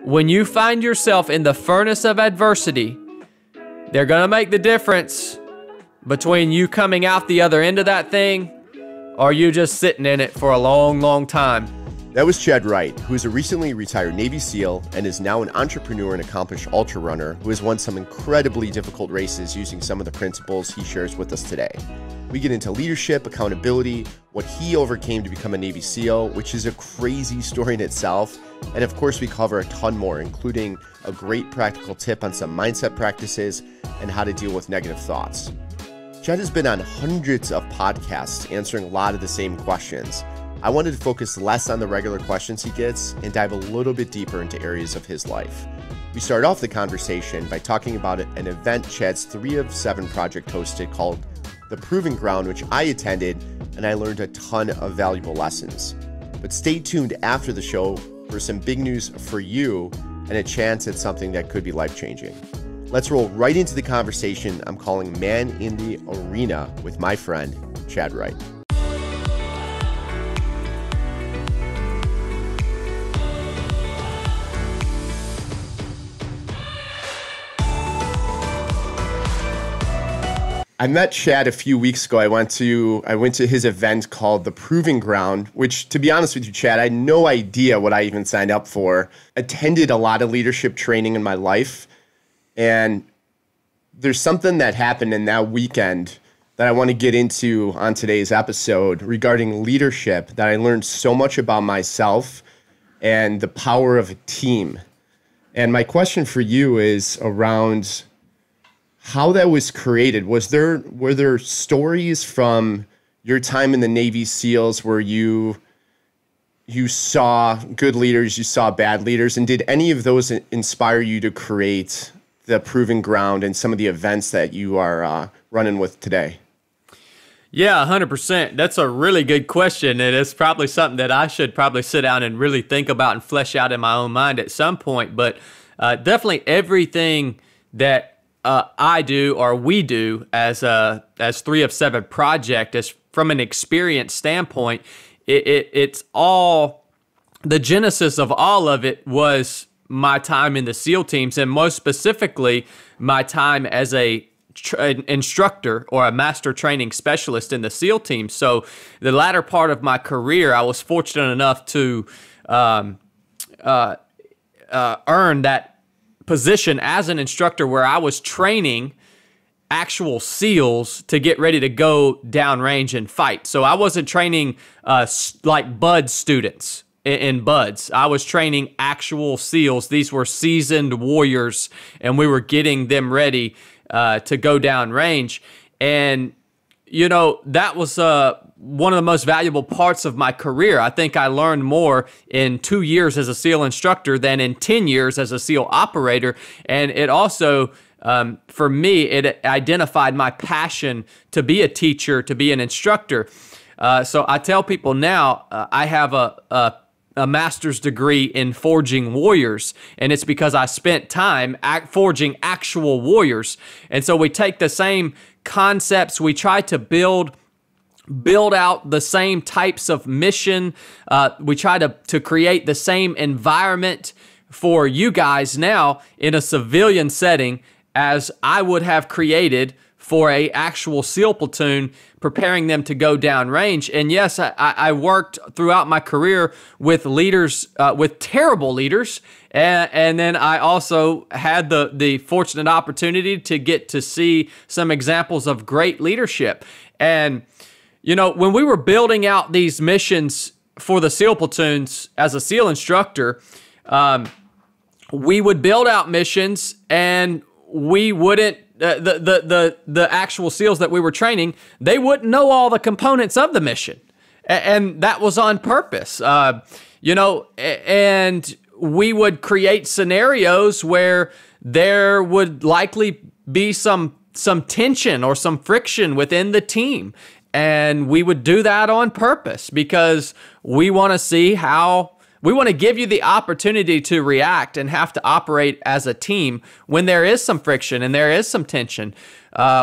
when you find yourself in the furnace of adversity, they're going to make the difference between you coming out the other end of that thing or you just sitting in it for a long, long time. That was Chad Wright, who is a recently retired Navy SEAL and is now an entrepreneur and accomplished ultra runner who has won some incredibly difficult races using some of the principles he shares with us today. We get into leadership, accountability, what he overcame to become a Navy SEAL, which is a crazy story in itself. And of course, we cover a ton more, including a great practical tip on some mindset practices and how to deal with negative thoughts. Chad has been on hundreds of podcasts answering a lot of the same questions. I wanted to focus less on the regular questions he gets and dive a little bit deeper into areas of his life. We start off the conversation by talking about an event Chad's 3 of 7 project hosted called The Proving Ground, which I attended, and I learned a ton of valuable lessons. But stay tuned after the show for some big news for you and a chance at something that could be life-changing. Let's roll right into the conversation I'm calling Man in the Arena with my friend, Chad Wright. I met Chad a few weeks ago. I went to his event called The Proving Ground, which, to be honest with you, Chad, I had no idea what I even signed up for. Attended a lot of leadership training in my life, and there's something that happened in that weekend that I want to get into on today's episode regarding leadership that I learned so much about myself and the power of a team. And my question for you is around how that was created. Were there stories from your time in the Navy SEALs where you saw good leaders, you saw bad leaders, and did any of those inspire you to create the Proving Ground and some of the events that you are running with today? Yeah, 100%. That's a really good question, and it's probably something that I should probably sit down and really think about and flesh out in my own mind at some point. But definitely everything that I do or we do as 3 of 7 project, as from an experience standpoint, it's all, the genesis of all of it was my time in the SEAL teams, and most specifically my time as an instructor or a master training specialist in the SEAL team. So the latter part of my career, I was fortunate enough to earn that position as an instructor where I was training actual SEALs to get ready to go downrange and fight. So I wasn't training like BUD students in BUDs. I was training actual SEALs. These were seasoned warriors, and we were getting them ready to go downrange. And, you know, that was one of the most valuable parts of my career. I think I learned more in 2 years as a SEAL instructor than in 10 years as a SEAL operator. And it also, for me, it identified my passion to be a teacher, to be an instructor. So I tell people now, I have a master's degree in forging warriors, and it's because I spent time forging actual warriors. And so we take the same concepts, we try to build out the same types of mission. We try to create the same environment for you guys now in a civilian setting as I would have created for a actual SEAL platoon, preparing them to go downrange. And yes, I worked throughout my career with leaders, with terrible leaders, and then I also had the fortunate opportunity to get to see some examples of great leadership. And you know, when we were building out these missions for the SEAL platoons as a SEAL instructor, we would build out missions, and we wouldn't, the actual SEALs that we were training, they wouldn't know all the components of the mission. And that was on purpose, you know, and we would create scenarios where there would likely be some tension or some friction within the team. And we would do that on purpose because we want to see how We want to give you the opportunity to react and have to operate as a team when there is some friction and there is some tension.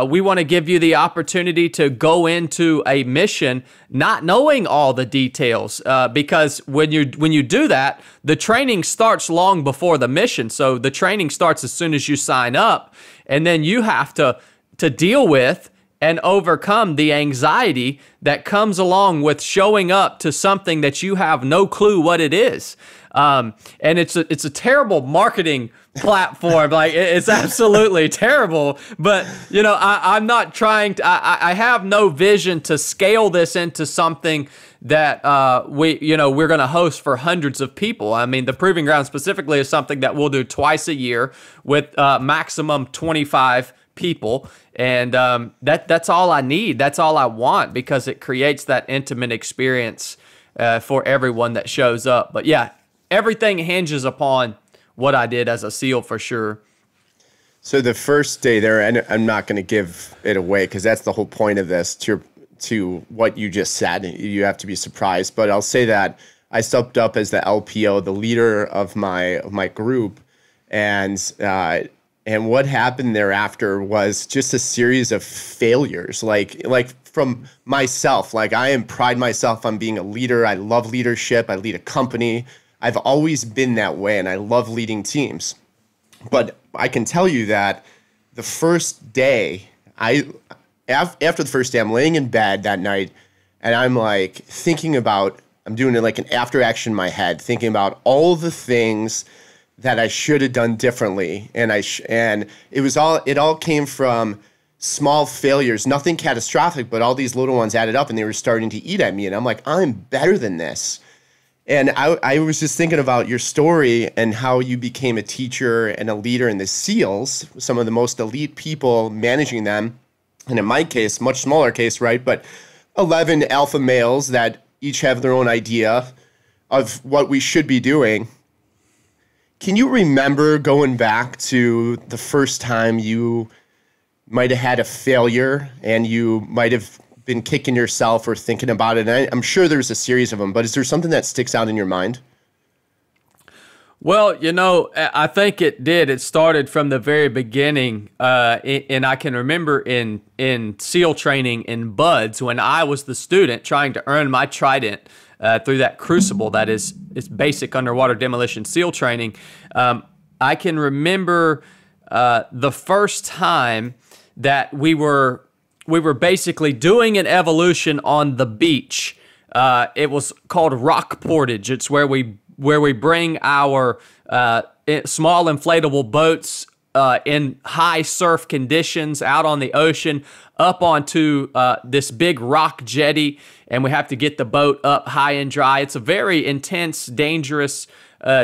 We want to give you the opportunity to go into a mission not knowing all the details, because when you do that, the training starts long before the mission. So the training starts as soon as you sign up, and then you have to deal with and overcome the anxiety that comes along with showing up to something that you have no clue what it is. And it's a terrible marketing platform. Like, it's absolutely terrible. But, you know, I'm not trying to, I have no vision to scale this into something that we're going to host for hundreds of people. I mean, the Proving Ground specifically is something that we'll do twice a year with maximum 25 people. And that's all I need. That's all I want, because it creates that intimate experience for everyone that shows up. But yeah, everything hinges upon what I did as a SEAL for sure. So the first day there, and I'm not going to give it away because that's the whole point of this, to what you just said. You have to be surprised. But I'll say that I stepped up as the LPO, the leader of my group, and what happened thereafter was just a series of failures, like from myself. Like, I pride myself on being a leader. I love leadership. I lead a company. I've always been that way, and I love leading teams. But I can tell you that the first day, after the first day, I'm laying in bed that night, and I'm like thinking about, I'm doing it like an after action in my head, thinking about all the things that I should have done differently. And it all came from small failures, nothing catastrophic, but all these little ones added up, and they were starting to eat at me. And I'm like, I'm better than this. And I was just thinking about your story and how you became a teacher and a leader in the SEALs, some of the most elite people, managing them. And in my case, much smaller case, right? But 11 alpha males that each have their own idea of what we should be doing. Can you remember going back to the first time you might have had a failure and you might have been kicking yourself or thinking about it? And I'm sure there's a series of them, but is there something that sticks out in your mind? Well, you know, I think it did. It started from the very beginning. And I can remember in SEAL training in BUDS, when I was the student trying to earn my trident through that crucible that is basic underwater demolition SEAL training. I can remember the first time that we were basically doing an evolution on the beach. It was called rock portage. It's where we bring our small inflatable boats in high surf conditions out on the ocean up onto this big rock jetty, and we have to get the boat up high and dry. It's a very intense, dangerous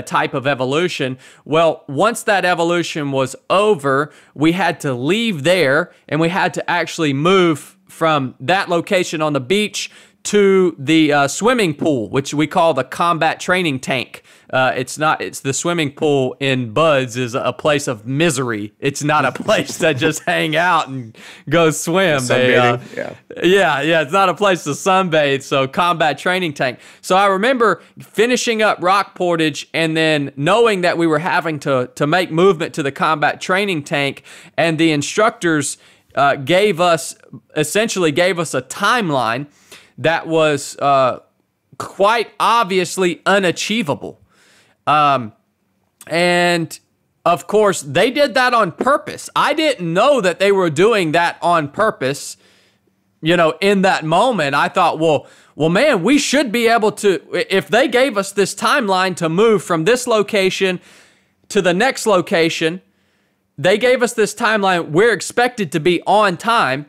type of evolution. Well, once that evolution was over, we had to leave there, and we had to actually move from that location on the beach to the swimming pool, which we call the combat training tank. It's the swimming pool in BUDS is a place of misery. It's not a place to just hang out and go swim. Sunbathing, yeah, it's not a place to sunbathe. So combat training tank. So I remember finishing up rock portage and then knowing that we were having to make movement to the combat training tank, and the instructors gave us a timeline that was quite obviously unachievable. And of course, they did that on purpose. I didn't know that they were doing that on purpose. You know, in that moment, I thought, well, man, we should be able to, if they gave us this timeline to move from this location to the next location, they gave us this timeline, we're expected to be on time.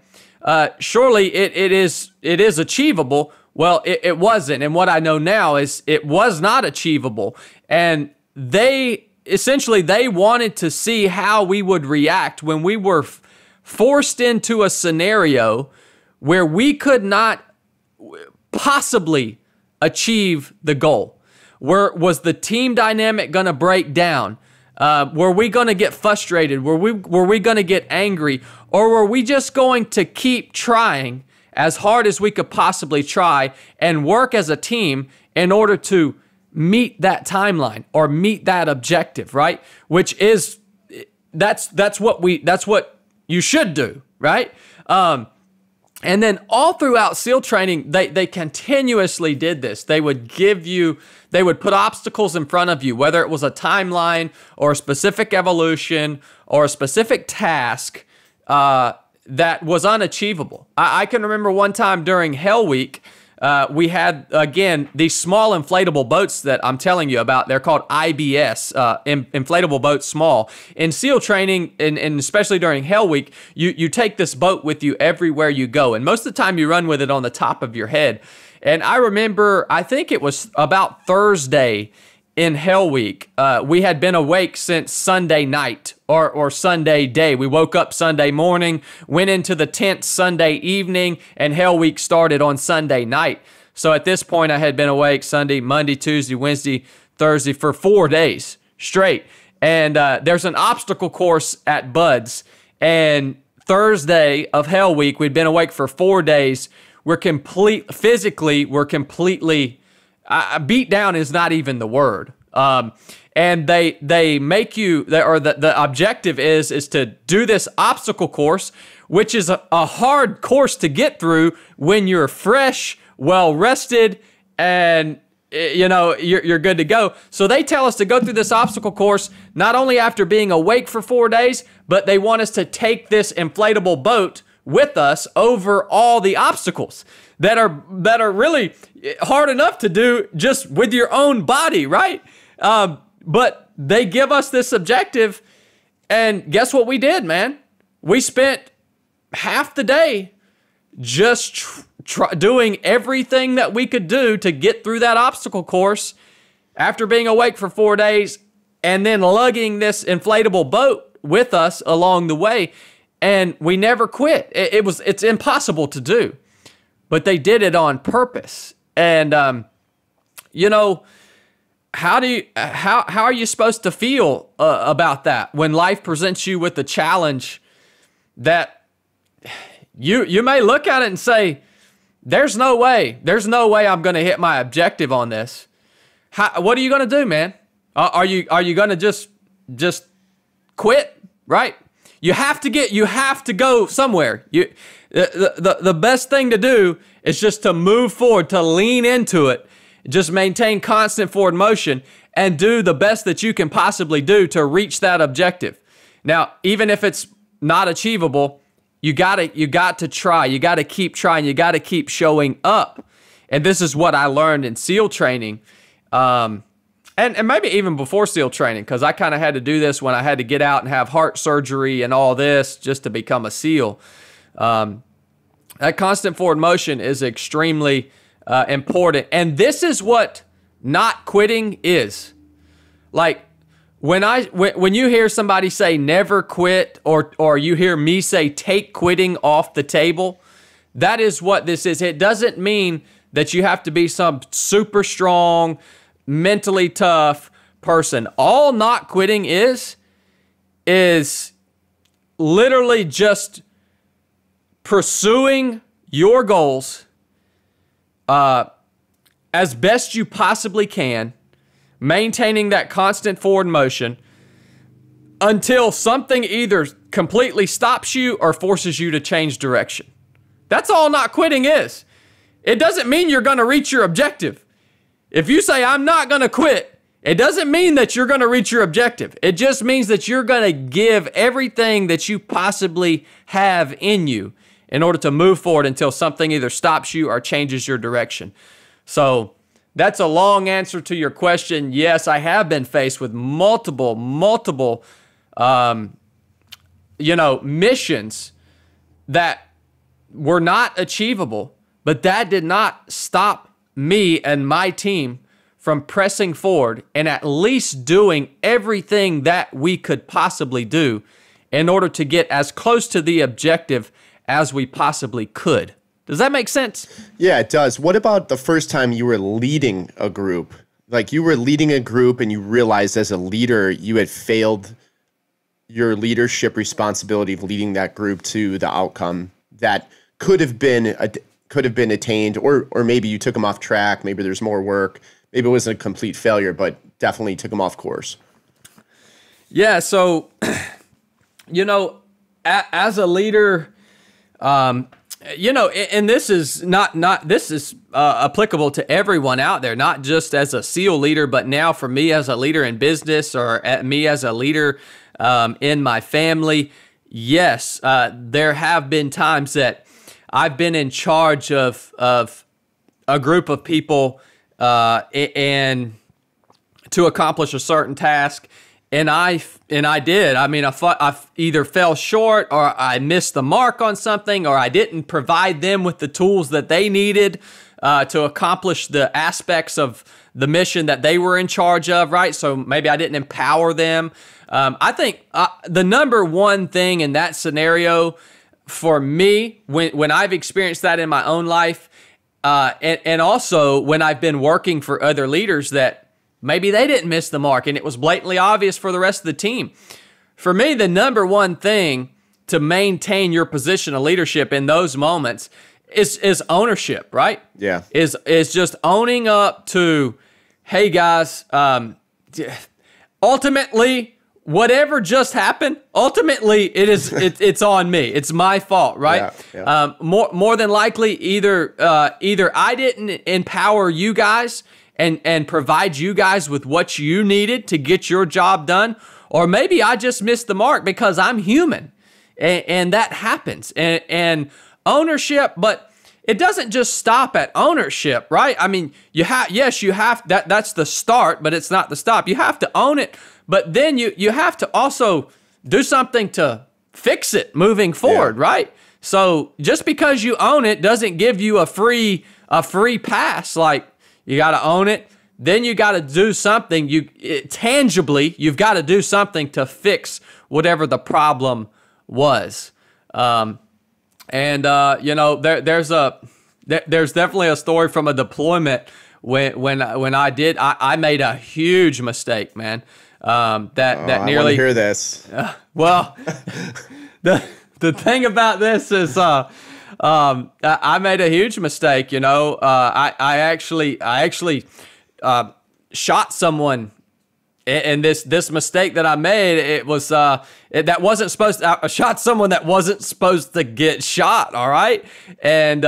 Surely it is achievable. Well, it wasn't. And what I know now is it was not achievable. And they wanted to see how we would react when we were forced into a scenario where we could not possibly achieve the goal. Was the team dynamic going to break down? Were we going to get frustrated? Were we going to get angry? Or were we just going to keep trying as hard as we could possibly try and work as a team in order to meet that timeline or meet that objective, right? Which is, that's what you should do, right? And then all throughout SEAL training, they continuously did this. They would put obstacles in front of you, whether it was a timeline or a specific evolution or a specific task that was unachievable. I can remember one time during Hell Week, we had, again, these small inflatable boats that I'm telling you about. They're called IBS, inflatable boats small. In SEAL training, and especially during Hell Week, you take this boat with you everywhere you go. And most of the time you run with it on the top of your head. And I remember, I think it was about Thursday in Hell Week, we had been awake since Sunday night or Sunday day. We woke up Sunday morning, went into the tent Sunday evening, and Hell Week started on Sunday night. So at this point, I had been awake Sunday, Monday, Tuesday, Wednesday, Thursday for 4 days straight. And there's an obstacle course at Bud's. And Thursday of Hell Week, we'd been awake for 4 days. Physically, we're completely... beat down is not even the word. And they make you, or the objective is to do this obstacle course, which is a hard course to get through when you're fresh, well rested, and you're good to go. So they tell us to go through this obstacle course not only after being awake for 4 days, but they want us to take this inflatable boat with us over all the obstacles that are really hard enough to do just with your own body, right? But they give us this objective, and guess what we did, man? We spent half the day just doing everything that we could do to get through that obstacle course after being awake for 4 days, and then lugging this inflatable boat with us along the way, and we never quit. It's impossible to do. But they did it on purpose. And, how are you supposed to feel about that when life presents you with a challenge that you may look at it and say, there's no way I'm going to hit my objective on this. What are you going to do, man? Are you going to just quit, right? You have to go somewhere. The best thing to do is just to move forward, to lean into it, just maintain constant forward motion, and do the best that you can possibly do to reach that objective. Now, even if it's not achievable, you got to try. You got to keep trying. You got to keep showing up. And this is what I learned in SEAL training, and maybe even before SEAL training, because I kind of had to do this when I had to get out and have heart surgery and all this just to become a SEAL. That constant forward motion is extremely important. And this is what not quitting is. Like when you hear somebody say never quit, or you hear me say take quitting off the table, that is what this is. It doesn't mean that you have to be some super strong, mentally tough person. All not quitting is literally just pursuing your goals as best you possibly can, maintaining that constant forward motion until something either completely stops you or forces you to change direction. That's all not quitting is. It doesn't mean you're going to reach your objective. If you say, I'm not going to quit, it doesn't mean that you're going to reach your objective. It just means that you're going to give everything that you possibly have in you in order to move forward until something either stops you or changes your direction. So that's a long answer to your question. Yes, I have been faced with multiple, missions that were not achievable, but that did not stop me and my team from pressing forward and at least doing everything that we could possibly do in order to get as close to the objective as we possibly could. Does that make sense? Yeah, it does. What about the first time you were leading a group? Like you were leading a group and you realized as a leader you had failed your leadership responsibility of leading that group to the outcome that could have been attained, or maybe you took them off track, maybe there's more work, maybe it wasn't a complete failure, but definitely took him off course? Yeah. So, as a leader, and this is this is applicable to everyone out there, not just as a SEAL leader, but now for me as a leader in business, or me as a leader in my family. Yes, there have been times that I've been in charge of a group of people and to accomplish a certain task. And I did. I mean, I either fell short, or I missed the mark on something, or I didn't provide them with the tools that they needed to accomplish the aspects of the mission that they were in charge of, right? So maybe I didn't empower them. I think the number one thing in that scenario for me, when I've experienced that in my own life, and also when I've been working for other leaders that maybe they didn't miss the mark and it was blatantly obvious for the rest of the team. For me, the number one thing to maintain your position of leadership in those moments is ownership, right? Yeah. Is just owning up to, hey guys, ultimately, whatever just happened, ultimately it's on me. It's my fault, right? Yeah. More than likely, either I didn't empower you guys and provide you guys with what you needed to get your job done, or maybe I just missed the mark because I'm human, and that happens. And ownership, but it doesn't just stop at ownership, right? I mean, you have that's the start, but it's not the stop. You have to own it, but then you have to also do something to fix it moving forward, right? So just because you own it doesn't give you a free pass. Like, you got to own it. Then you got to do something. Tangibly, you've got to do something to fix whatever the problem was. There's definitely a story from a deployment when I made a huge mistake, man. That nearly. I want to hear this. Well, the thing about this is, I made a huge mistake. I actually shot someone, and this mistake that I made, it was that wasn't supposed to. I shot someone that wasn't supposed to get shot. All right, and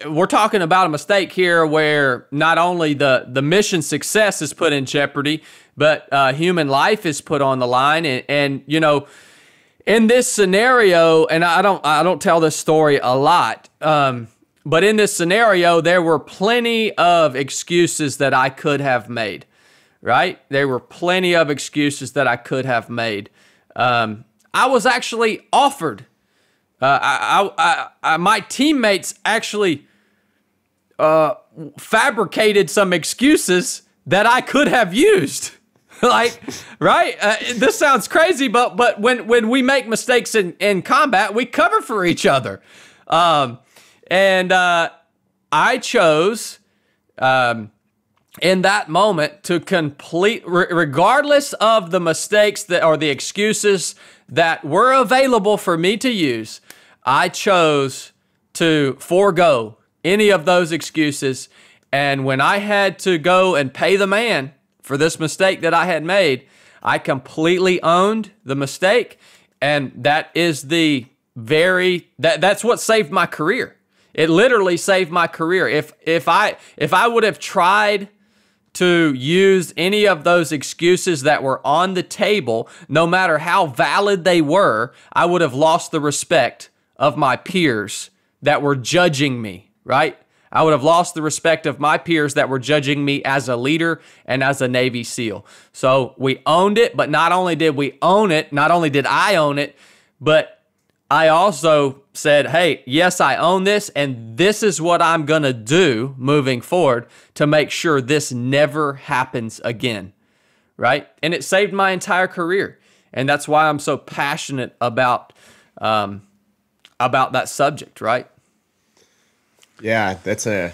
we're talking about a mistake here where not only the mission success is put in jeopardy, but human life is put on the line, and in this scenario, and I don't tell this story a lot, but in this scenario, there were plenty of excuses that I could have made, right? There were plenty of excuses that I could have made. I was actually offered. My teammates actually fabricated some excuses that I could have used. Like, right? This sounds crazy, but when we make mistakes in combat, we cover for each other. I chose in that moment to regardless of the mistakes or the excuses that were available for me to use, I chose to forego any of those excuses. And when I had to go and pay the man for this mistake that I had made, I completely owned the mistake, and that is that's what saved my career. It literally saved my career. If I would have tried to use any of those excuses that were on the table, no matter how valid they were, I would have lost the respect of my peers that were judging me, right? I would have lost the respect of my peers that were judging me as a leader and as a Navy SEAL. So we owned it, but not only did we own it, not only did I own it, but I also said, hey, yes, I own this, and this is what I'm going to do moving forward to make sure this never happens again, right? And it saved my entire career, and that's why I'm so passionate about that subject, right? Yeah, that's an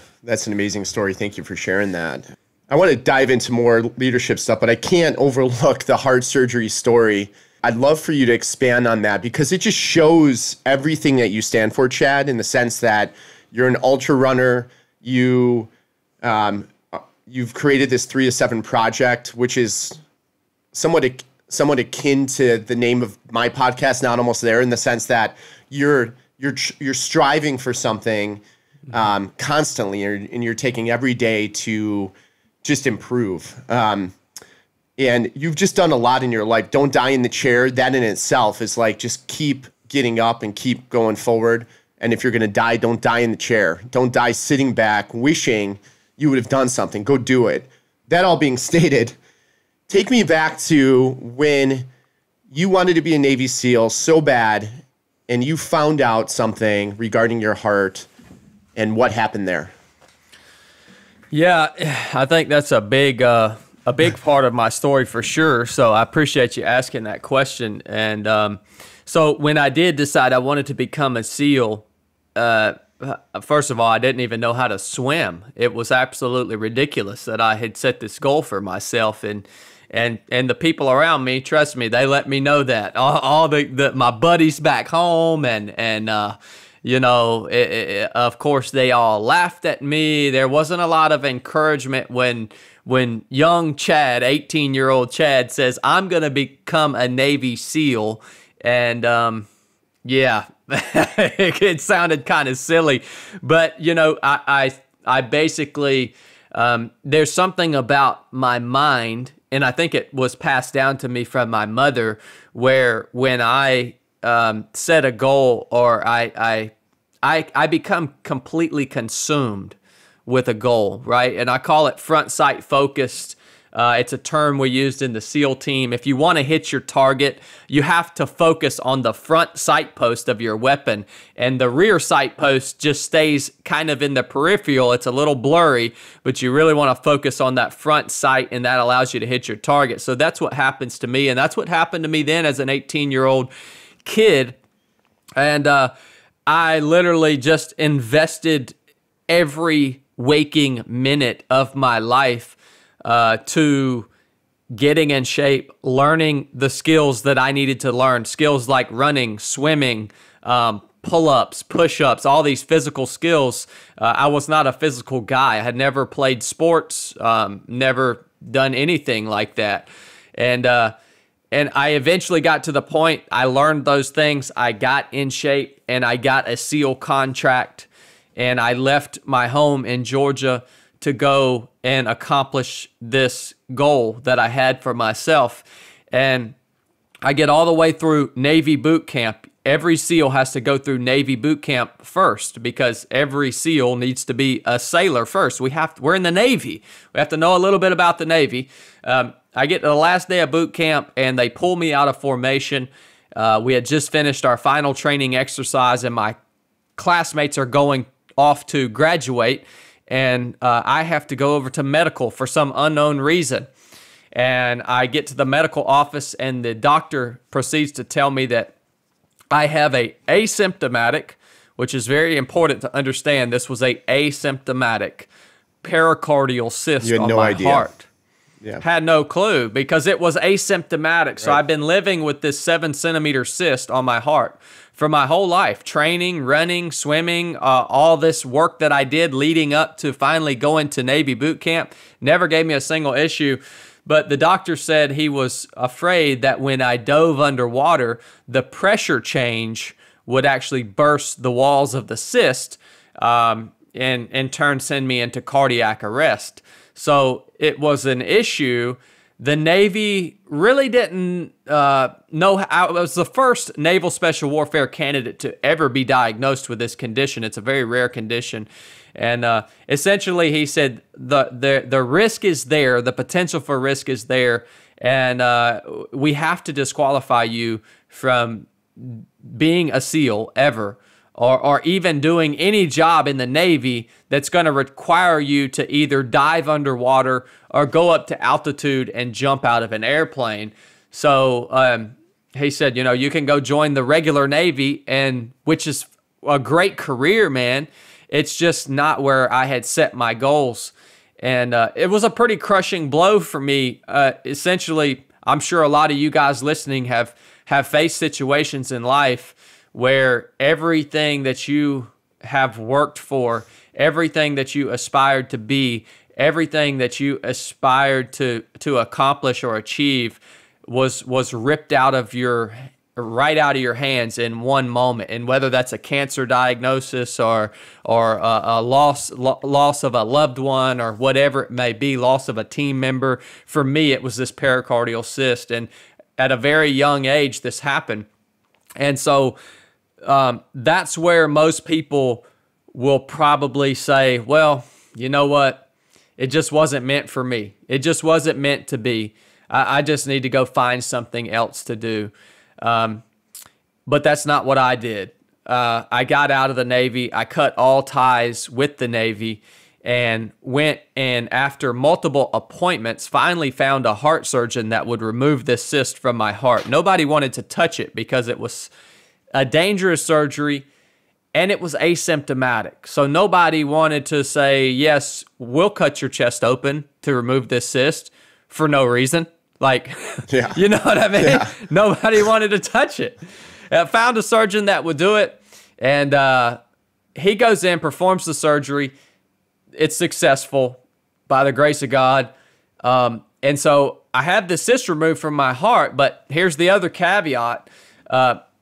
amazing story. Thank you for sharing that. I want to dive into more leadership stuff, but I can't overlook the heart surgery story. I'd love for you to expand on that because it just shows everything that you stand for, Chad, in the sense that You're an ultra runner. You've created this 3 to 7 project, which is somewhat akin to the name of my podcast, Not Almost There, in the sense that you're striving for something constantly, and you're taking every day to just improve. And you've just done a lot in your life. Don't die in the chair. That in itself is like, just keep getting up and keep going forward. And if you're going to die, don't die in the chair. Don't die sitting back wishing you would have done something. Go do it. That all being stated, take me back to when you wanted to be a Navy SEAL so bad and you found out something regarding your heart, and what happened there. Yeah, I think that's a big part of my story for sure. So I appreciate you asking that question. And so when I did decide I wanted to become a SEAL, first of all, I didn't even know how to swim. It was absolutely ridiculous that I had set this goal for myself, and the people around me, trust me, they let me know that. All my buddies back home, and you know, of course, they all laughed at me. There wasn't a lot of encouragement when young Chad, 18-year-old Chad, says, I'm going to become a Navy SEAL. And yeah, it sounded kind of silly. But, you know, I basically, there's something about my mind, and I think it was passed down to me from my mother, where when I set a goal, or I become completely consumed with a goal, right? And I call it front sight focused. It's a term we used in the SEAL team. If you want to hit your target, you have to focus on the front sight post of your weapon, and the rear sight post just stays kind of in the peripheral. It's a little blurry, but you really want to focus on that front sight, and that allows you to hit your target. So that's what happens to me, and that's what happened to me then as an 18-year-old kid. And I literally just invested every waking minute of my life to getting in shape, learning the skills that I needed to learn, skills like running, swimming, pull-ups, push-ups, all these physical skills. I was not a physical guy. I had never played sports, never done anything like that. And I eventually got to the point, I learned those things, I got in shape, and I got a SEAL contract, and I left my home in Georgia to go and accomplish this goal that I had for myself. And I get all the way through Navy boot camp. Every SEAL has to go through Navy boot camp first, because every SEAL needs to be a sailor first. We're in the Navy. We have to know a little bit about the Navy. I get to the last day of boot camp, and they pull me out of formation. We had just finished our final training exercise, and my classmates are going off to graduate, and I have to go over to medical for some unknown reason. And I get to the medical office, and the doctor proceeds to tell me that I have a asymptomatic, which is very important to understand. This was a asymptomatic pericardial cyst on my heart. Yeah. Had no clue, because it was asymptomatic. Right. So I've been living with this 7-centimeter cyst on my heart for my whole life, training, running, swimming, all this work that I did leading up to finally going to Navy boot camp. Never gave me a single issue. But the doctor said he was afraid that when I dove underwater, the pressure change would actually burst the walls of the cyst, and in turn send me into cardiac arrest. So it was an issue. The Navy really didn't know how. I was the first naval special warfare candidate to ever be diagnosed with this condition. It's a very rare condition. And essentially he said the risk is there, the potential for risk is there, and we have to disqualify you from being a SEAL ever, or even doing any job in the Navy that's going to require you to either dive underwater or go up to altitude and jump out of an airplane. So he said, you know, you can go join the regular Navy, and which is a great career, man. It's just not where I had set my goals. And it was a pretty crushing blow for me. Essentially, I'm sure a lot of you guys listening have faced situations in life where everything that you have worked for, everything that you aspired to be, everything that you aspired to accomplish or achieve was ripped right out of your hands in one moment. And whether that's a cancer diagnosis or a loss of a loved one or whatever it may be, loss of a team member, for me it was this pericardial cyst. And at a very young age this happened. And so that's where most people will probably say, well, you know what? It just wasn't meant for me. It just wasn't meant to be. I just need to go find something else to do. But that's not what I did. I got out of the Navy. I cut all ties with the Navy and went, and after multiple appointments, finally found a heart surgeon that would remove this cyst from my heart. Nobody wanted to touch it because it was a dangerous surgery and it was asymptomatic. So nobody wanted to say, yes, we'll cut your chest open to remove this cyst for no reason. Like, yeah. You know what I mean? Yeah. Nobody wanted to touch it. I found a surgeon that would do it, and he goes in, performs the surgery. It's successful by the grace of God. And so I had the cyst removed from my heart, but here's the other caveat.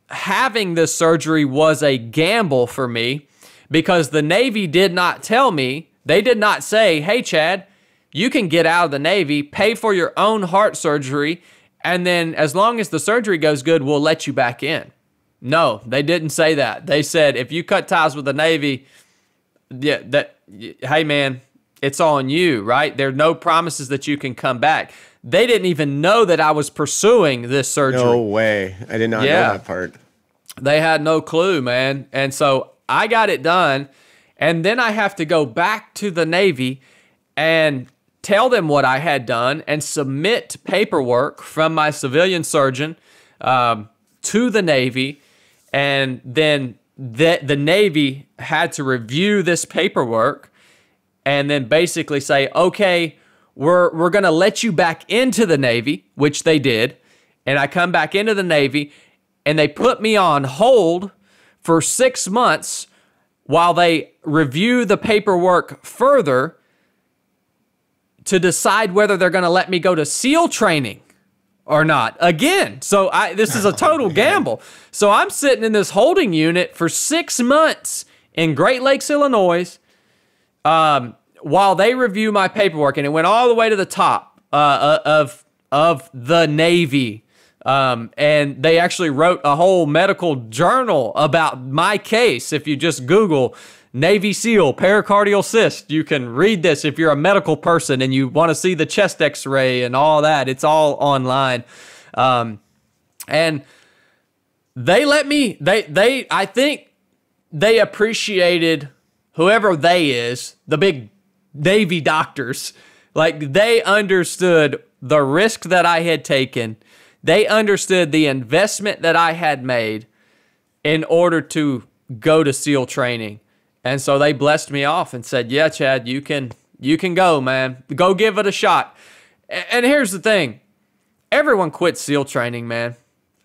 Having this surgery was a gamble for me because the Navy did not tell me, they did not say, hey, Chad, you can get out of the Navy, pay for your own heart surgery, and then as long as the surgery goes good, we'll let you back in. No, they didn't say that. They said, if you cut ties with the Navy, hey, man, it's on you, right? There are no promises that you can come back. They didn't even know that I was pursuing this surgery. No way. I did not know that part. They had no clue, man. And so I got it done, and then I have to go back to the Navy and tell them what I had done and submit paperwork from my civilian surgeon to the Navy. And then the Navy had to review this paperwork and then basically say, okay, we're going to let you back into the Navy, which they did. And I come back into the Navy, and they put me on hold for 6 months while they review the paperwork further to decide whether they're going to let me go to SEAL training or not again. So this is a total gamble. So I'm sitting in this holding unit for 6 months in Great Lakes, Illinois, while they review my paperwork, and it went all the way to the top of the Navy. And they actually wrote a whole medical journal about my case. If you just Google Navy SEAL pericardial cyst, you can read this if you're a medical person and you want to see the chest x-ray and all that. It's all online. And they let me, I think they appreciated whoever they is, the big Navy doctors. Like, they understood the risk that I had taken. They understood the investment that I had made in order to go to SEAL training. And so they blessed me off and said, yeah, Chad, you can go, man. Go give it a shot. And here's the thing. Everyone quits SEAL training, man.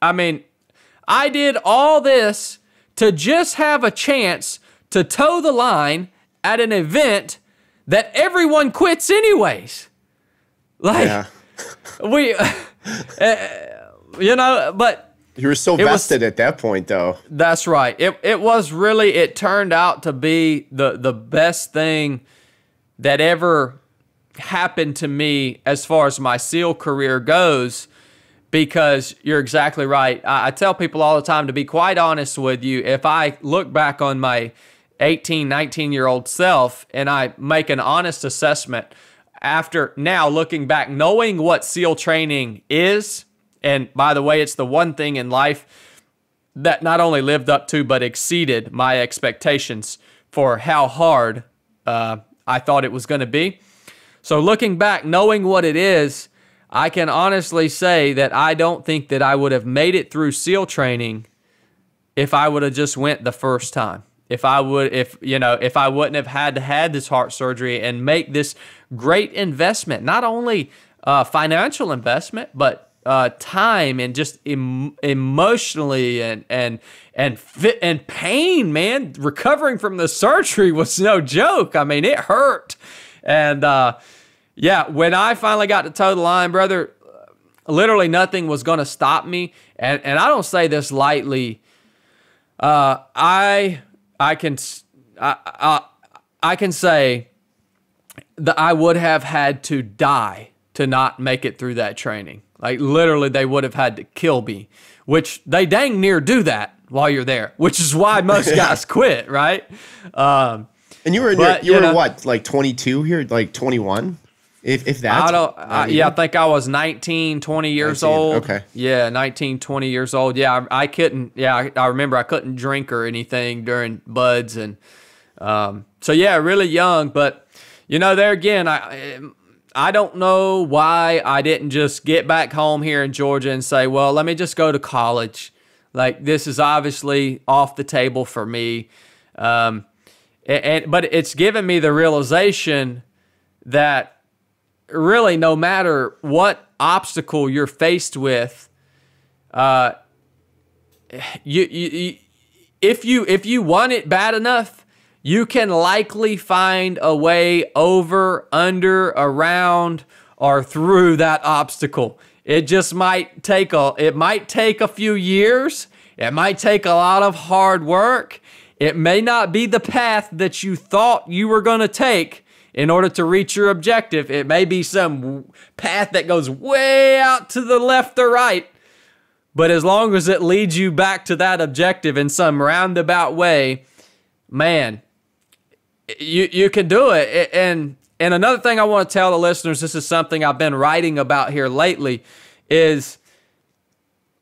I mean, I did all this to just have a chance to toe the line at an event that everyone quits anyways. Like, yeah. But you were so vested at that point, though. That's right. It turned out to be the best thing that ever happened to me as far as my SEAL career goes, because you're exactly right. I tell people all the time, to be quite honest with you, if I look back on my 18, 19-year-old self and I make an honest assessment after now looking back, knowing what SEAL training is, and by the way, it's the one thing in life that not only lived up to but exceeded my expectations for how hard I thought it was going to be. So looking back, knowing what it is, I can honestly say that I don't think that I would have made it through SEAL training if I would have just went the first time. If I wouldn't have had this heart surgery and make this great investment, not only financial investment, but time and just emotionally and pain, man. Recovering from the surgery was no joke. I mean, it hurt. And yeah, when I finally got to toe the line, brother, literally nothing was going to stop me. And I don't say this lightly. I can say that I would have had to die to not make it through that training. Like literally they would have had to kill me, which they dang near do that while you're there, which is why most guys quit, right? And you were what, like 22 here, like 21? If that's... I think I was 19, 20 years 19, old. okay. Yeah, 19, 20 years old. Yeah, I couldn't... Yeah, I remember I couldn't drink or anything during buds. And so, yeah, really young. But, there again, I don't know why I didn't just get back home here in Georgia and say, well, let me just go to college. Like, this is obviously off the table for me. But it's given me the realization that really no matter what obstacle you're faced with, if you want it bad enough, you can likely find a way over, under, around, or through that obstacle. It just might take a few years. It might take a lot of hard work. It may not be the path that you thought you were going to take in order to reach your objective. It may be some path that goes way out to the left or right. But as long as it leads you back to that objective in some roundabout way, man, you can do it. And another thing I want to tell the listeners, this is something I've been writing about here lately, is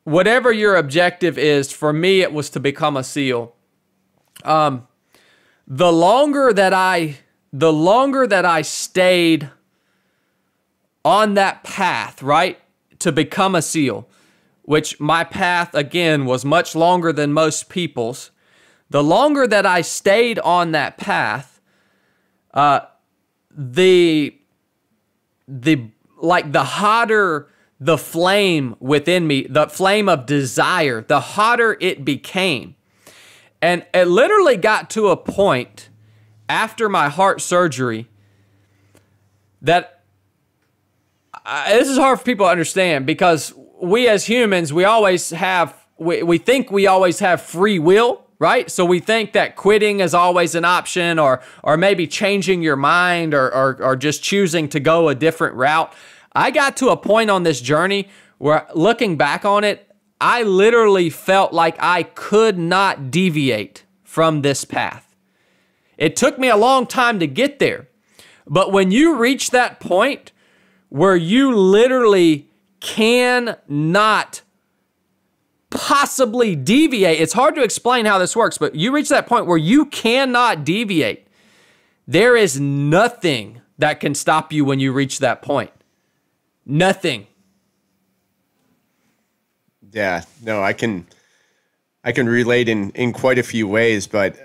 whatever your objective is, for me it was to become a SEAL. The longer that I stayed on that path, right, to become a SEAL, which my path, again, was much longer than most people's, the longer that I stayed on that path, the hotter the flame within me, the flame of desire, the hotter it became. And it literally got to a point after my heart surgery that this is hard for people to understand, because we as humans, we think we always have free will, right? So we think that quitting is always an option, or maybe changing your mind, or just choosing to go a different route. I got to a point on this journey where, looking back on it, I literally felt like I could not deviate from this path. It took me a long time to get there. But when you reach that point where you literally cannot possibly deviate, it's hard to explain how this works, but you reach that point where you cannot deviate. There is nothing that can stop you when you reach that point. Nothing. Yeah, no, I can relate in quite a few ways, but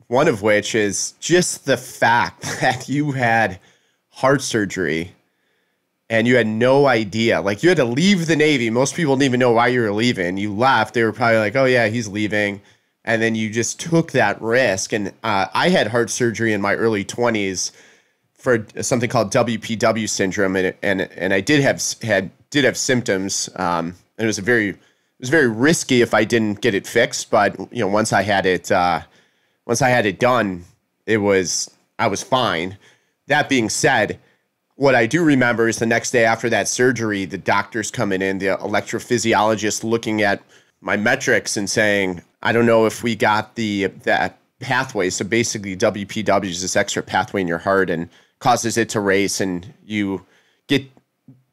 one of which is just the fact that you had heart surgery and you had no idea. Like, you had to leave the Navy. Most people didn't even know why you were leaving. You left. They were probably like, oh, yeah, he's leaving. And then you just took that risk. And I had heart surgery in my early 20s for something called WPW syndrome, and I did have symptoms. And it was very risky if I didn't get it fixed. But once I had it done, I was fine. That being said, what I do remember is the next day after that surgery, the doctors coming in, the electrophysiologist looking at my metrics and saying, I don't know if we got that pathway. So basically, WPW is this extra pathway in your heart and causes it to race, and you get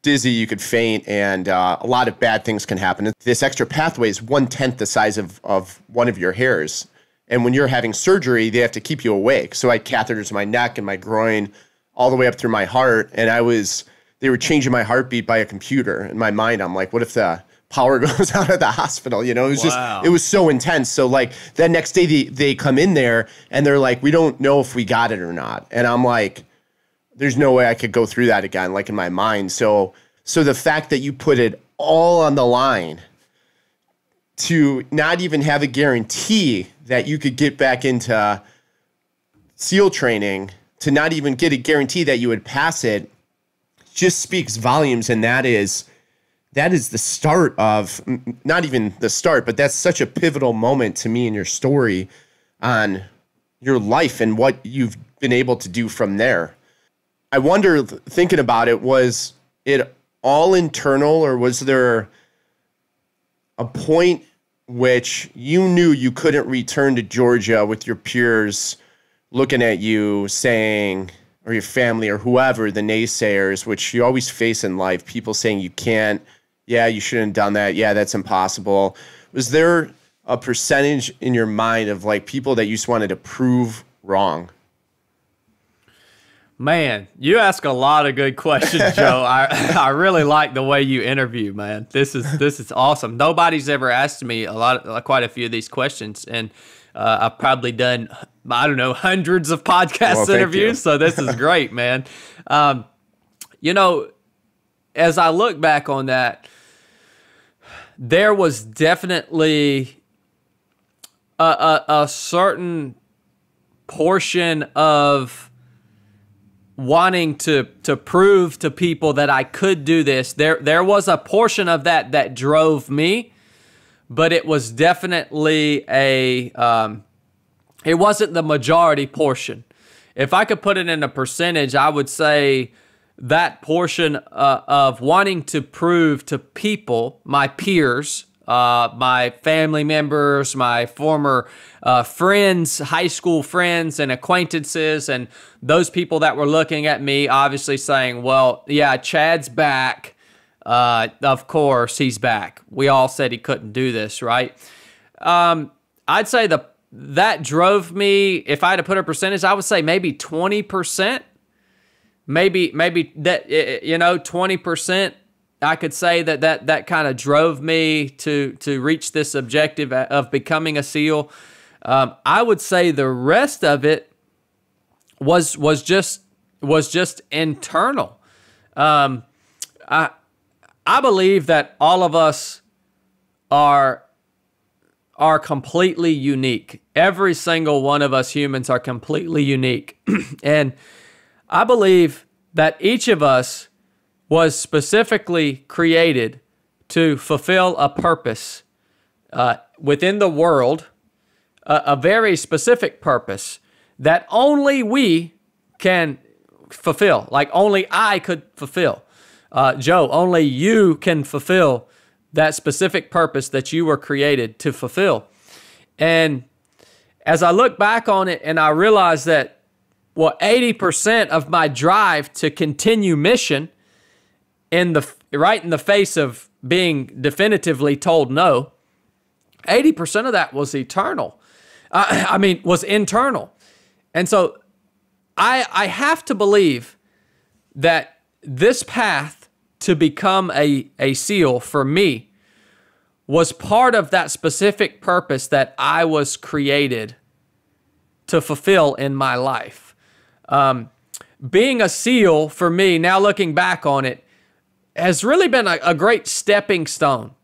dizzy, you could faint, and a lot of bad things can happen. This extra pathway is 1/10 the size of one of your hairs. And when you're having surgery, they have to keep you awake. So I had catheters in my neck and my groin all the way up through my heart. And they were changing my heartbeat by a computer. In my mind, I'm like, what if the power goes out at the hospital? It was Wow. it was so intense. So like that next day they come in there and they're like, we don't know if we got it or not. And I'm like, there's no way I could go through that again, like in my mind. So So the fact that you put it all on the line to not even have a guarantee that you could get back into SEAL training, to not even get a guarantee that you would pass it, just speaks volumes. And that is the start of, not even the start, but that's such a pivotal moment to me in your story on your life and what you've been able to do from there. I wonder, thinking about it, was it all internal, or was there a point which you knew you couldn't return to Georgia with your peers looking at you saying, or your family or whoever, the naysayers, which you always face in life, people saying you can't, yeah, you shouldn't have done that, yeah, that's impossible. Was there a percentage in your mind of like people that you just wanted to prove wrong? Man, you ask a lot of good questions, Joe. I really like the way you interview, man. This is awesome. Nobody's ever asked me quite a few of these questions, and I've probably done, I don't know, hundreds of podcast interviews. So this is great, man. You know, as I look back on that, there was definitely a certain portion of wanting to prove to people that I could do this. There was a portion of that drove me, but it was definitely it wasn't the majority portion. If I could put it in a percentage, I would say that portion of wanting to prove to people, my peers, my family members, my former friends, high school friends and acquaintances, and those people that were looking at me, obviously saying, well, yeah, Chad's back. Of course, he's back. We all said he couldn't do this, right? I'd say that drove me, if I had to put a percentage, I would say maybe 20%. Maybe that, 20%. I could say that kind of drove me to reach this objective of becoming a SEAL. I would say the rest of it was just internal. I believe that all of us are completely unique. Every single one of us humans are completely unique. And I believe that each of us was specifically created to fulfill a purpose within the world, a very specific purpose that only we can fulfill, like only I could fulfill. Joe, only you can fulfill that specific purpose that you were created to fulfill. And as I look back on it and I realize that, 80% of my drive to continue mission right in the face of being definitively told no, 80% of that was eternal. Was internal. And so I have to believe that this path to become a SEAL for me was part of that specific purpose that I was created to fulfill in my life. Being a SEAL for me, now looking back on it, has really been a great stepping stone.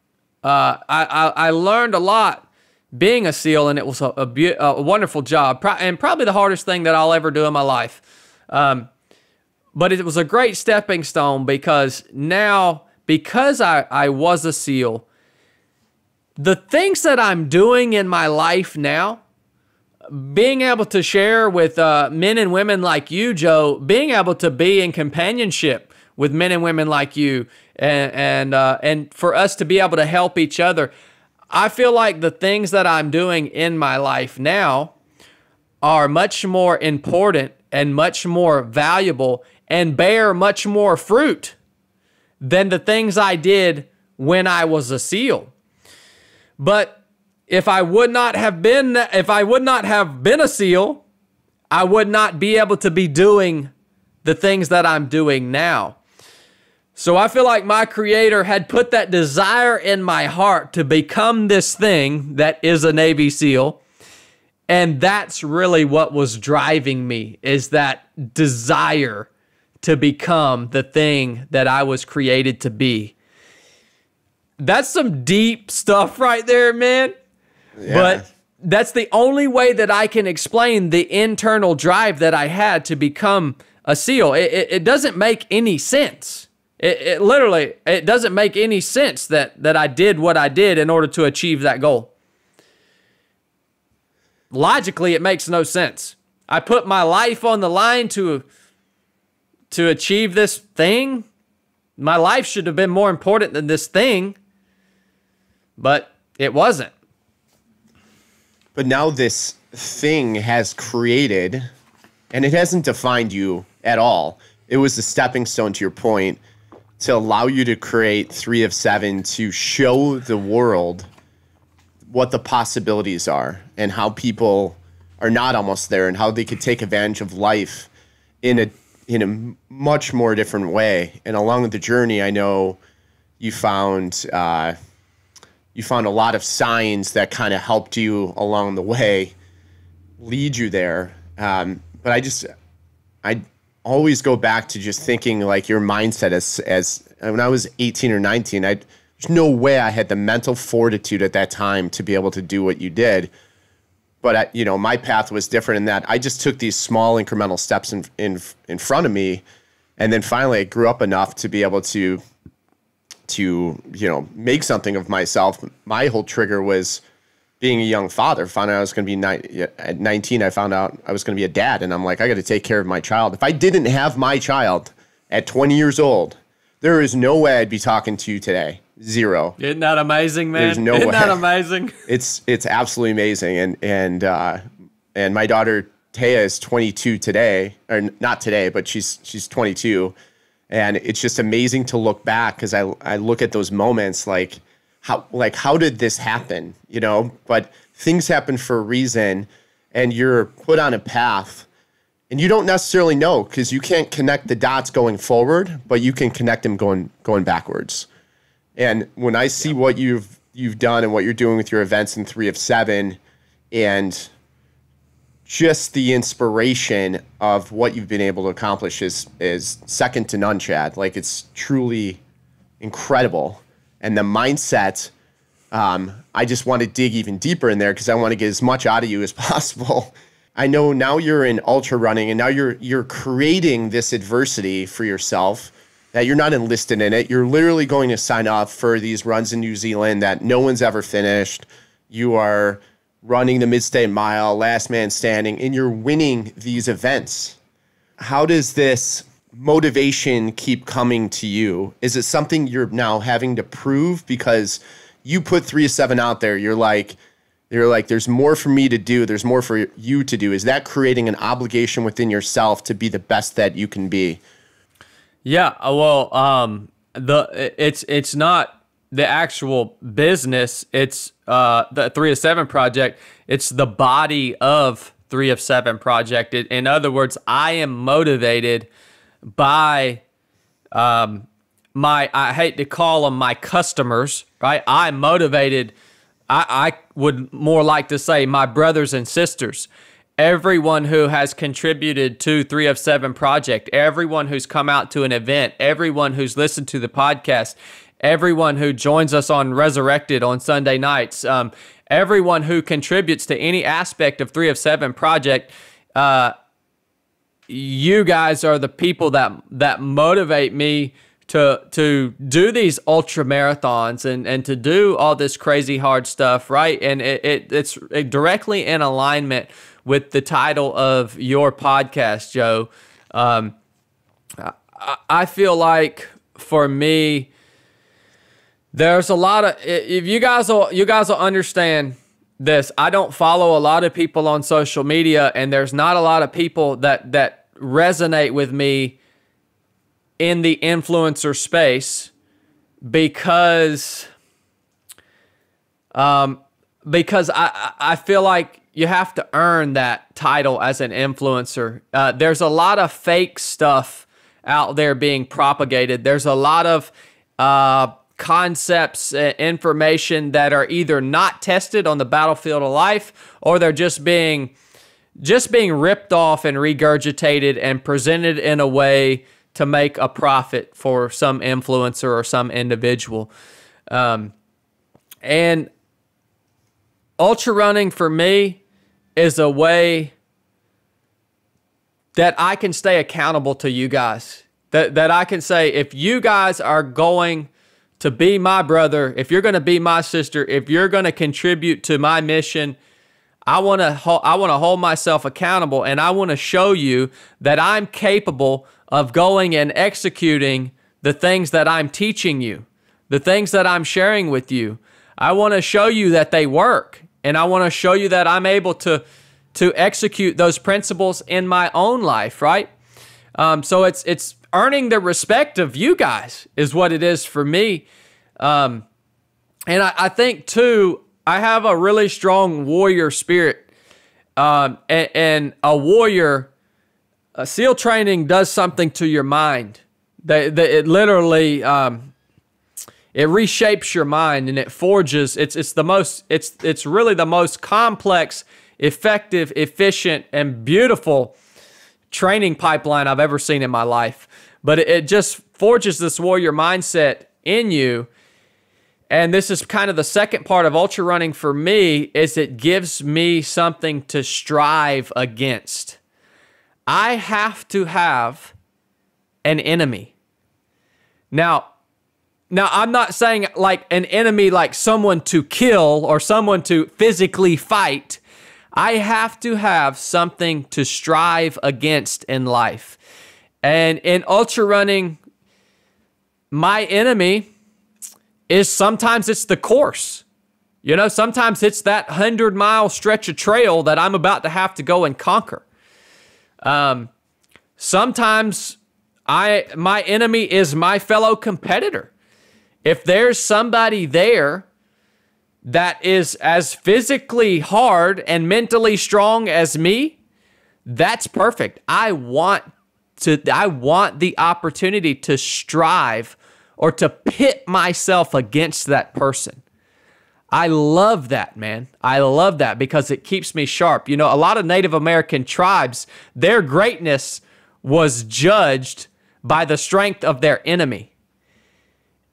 I learned a lot being a SEAL, and it was a wonderful job, and probably the hardest thing that I'll ever do in my life. But it was a great stepping stone because I was a SEAL, the things that I'm doing in my life now, being able to share with men and women like you, Joe, being able to be in companionship with men and women like you, and for us to be able to help each other, I feel like the things that I'm doing in my life now are much more important and much more valuable and bear much more fruit than the things I did when I was a SEAL. But if I would not have been a SEAL, I would not be able to be doing the things that I'm doing now. So I feel like my Creator had put that desire in my heart to become this thing that is a Navy SEAL. And that's really what was driving me, is that desire to become the thing that I was created to be. That's some deep stuff right there, man. Yeah. But that's the only way that I can explain the internal drive that I had to become a SEAL. It doesn't make any sense. It literally doesn't make any sense that I did what I did in order to achieve that goal. Logically, it makes no sense. I put my life on the line to achieve this thing. My life should have been more important than this thing, but it wasn't. But now this thing has created, and it hasn't defined you at all. It was a stepping stone, to your point, to allow you to create 3 of 7, to show the world what the possibilities are and how people are not almost there and how they could take advantage of life in a much more different way. And along the journey, I know you found a lot of signs that kind of helped you along the way, lead you there. But I always go back to just thinking like your mindset as when I was 18 or 19, there's no way I had the mental fortitude at that time to be able to do what you did. But my path was different in that I just took these small incremental steps in front of me, and then finally I grew up enough to be able to make something of myself. My whole trigger was being a young father. Found out I was going to be at 19. I found out I was going to be a dad, and I'm like, I got to take care of my child. If I didn't have my child at 20 years old, there is no way I'd be talking to you today. Zero. Isn't that amazing, man? There's no way. Isn't that amazing? It's absolutely amazing. And my daughter Taya is 22 today, or not today, but she's 22, and it's just amazing to look back because I look at those moments like how did this happen? But things happen for a reason, and you're put on a path, and you don't necessarily know because you can't connect the dots going forward, but you can connect them going backwards. And when I see what you've done and what you're doing with your events in 3 of 7, and just the inspiration of what you've been able to accomplish is second to none, Chad. Like, it's truly incredible. And the mindset, I just want to dig even deeper in there because I want to get as much out of you as possible. I know now you're in ultra running, and now you're creating this adversity for yourself, that you're not enlisted in it. You're literally going to sign up for these runs in New Zealand that no one's ever finished. You are running the Mid-State Mile, last man standing, and you're winning these events. How does this motivation keep coming to you? Is it something you're now having to prove because you put 3 of 7 out there? You're like, there's more for me to do. There's more for you to do. Is that creating an obligation within yourself to be the best that you can be? Yeah, well, it's not the actual business. It's the 3 of 7 project. It's the body of 3 of 7 project. In other words, I am motivated by I hate to call them my customers, right? I'm motivated. I would more like to say my brothers and sisters. Everyone who has contributed to 3 of 7 project, everyone who's come out to an event, everyone who's listened to the podcast, everyone who joins us on Resurrected on Sunday nights, everyone who contributes to any aspect of 3 of 7 project, you guys are the people that motivate me to do these ultra marathons and to do all this crazy hard stuff, right? And it's directly in alignment with the title of your podcast, Joe. I feel like for me, there's a lot of, if you guys will understand this, I don't follow a lot of people on social media, and there's not a lot of people that resonate with me in the influencer space because I feel like you have to earn that title as an influencer. There's a lot of fake stuff out there being propagated. There's a lot of concepts, information that are either not tested on the battlefield of life, or they're just being ripped off and regurgitated and presented in a way to make a profit for some influencer or some individual. And ultra running for me is a way that I can stay accountable to you guys. That I can say, if you guys are going to be my brother, if you're going to be my sister, if you're going to contribute to my mission, I want to hold myself accountable, and I want to show you that I'm capable of going and executing the things that I'm teaching you, the things that I'm sharing with you. I want to show you that they work, and I want to show you that I'm able to execute those principles in my own life, right? So it's earning the respect of you guys is what it is for me. And I think, too, I have a really strong warrior spirit. And a warrior, SEAL training does something to your mind. It literally, it reshapes your mind, and it forges. It's really the most complex, effective, efficient, and beautiful training pipeline I've ever seen in my life. But it just forges this warrior mindset in you. And this is kind of the second part of ultra running for me, is it gives me something to strive against. I have to have an enemy. Now I'm not saying like an enemy like someone to kill or someone to physically fight. I have to have something to strive against in life. And in ultra running, my enemy is sometimes it's the course. You know, sometimes it's that 100-mile stretch of trail that I'm about to have to go and conquer. Sometimes my enemy is my fellow competitor. If there's somebody there that is as physically hard and mentally strong as me, that's perfect. I want the opportunity to strive or to pit myself against that person. I love that, man. I love that because it keeps me sharp. You know, a lot of Native American tribes, their greatness was judged by the strength of their enemy.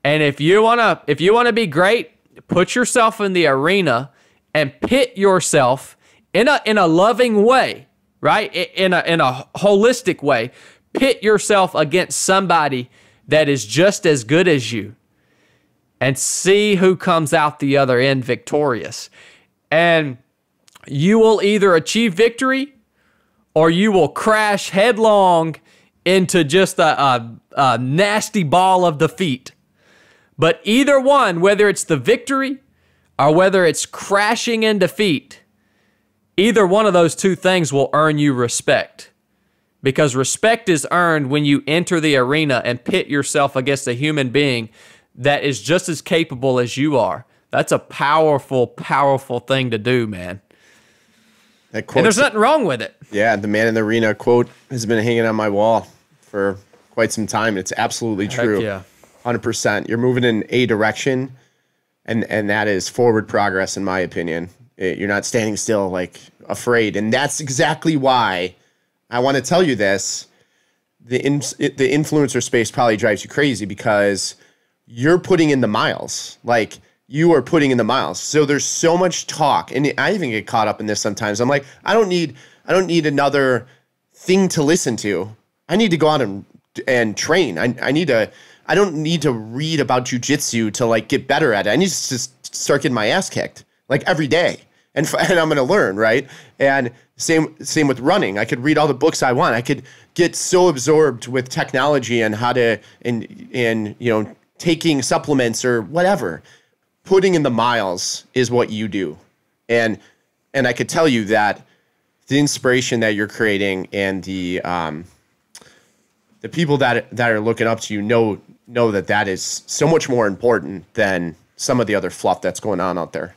And if you wanna be great, put yourself in the arena and pit yourself in a loving way, right? In a holistic way. Pit yourself against somebody that is just as good as you and see who comes out the other end victorious. And you will either achieve victory or you will crash headlong into just a nasty ball of defeat. But either one, whether it's the victory or whether it's crashing in defeat, either one of those two things will earn you respect. Because respect is earned when you enter the arena and pit yourself against a human being that is just as capable as you are. That's a powerful, powerful thing to do, man. And there's nothing wrong with it. Yeah, the man in the arena quote has been hanging on my wall for quite some time. It's absolutely true. Heck yeah. 100%. You're moving in a direction, and that is forward progress, in my opinion. You're not standing still, like, afraid. And that's exactly why I want to tell you this. The influencer space probably drives you crazy because you're putting in the miles. Like, you are putting in the miles. So there's so much talk. And I even get caught up in this sometimes. I'm like, I don't need another thing to listen to. I need to go out and train. I don't need to read about jujitsu to like get better at it. I need to just start getting my ass kicked like every day. And I'm going to learn, right? And same with running. I could read all the books I want. I could get so absorbed with technology and how to, and you know, taking supplements or whatever. Putting in the miles is what you do. And I could tell you that the inspiration that you're creating and the people that are looking up to you know that is so much more important than some of the other fluff that's going on out there.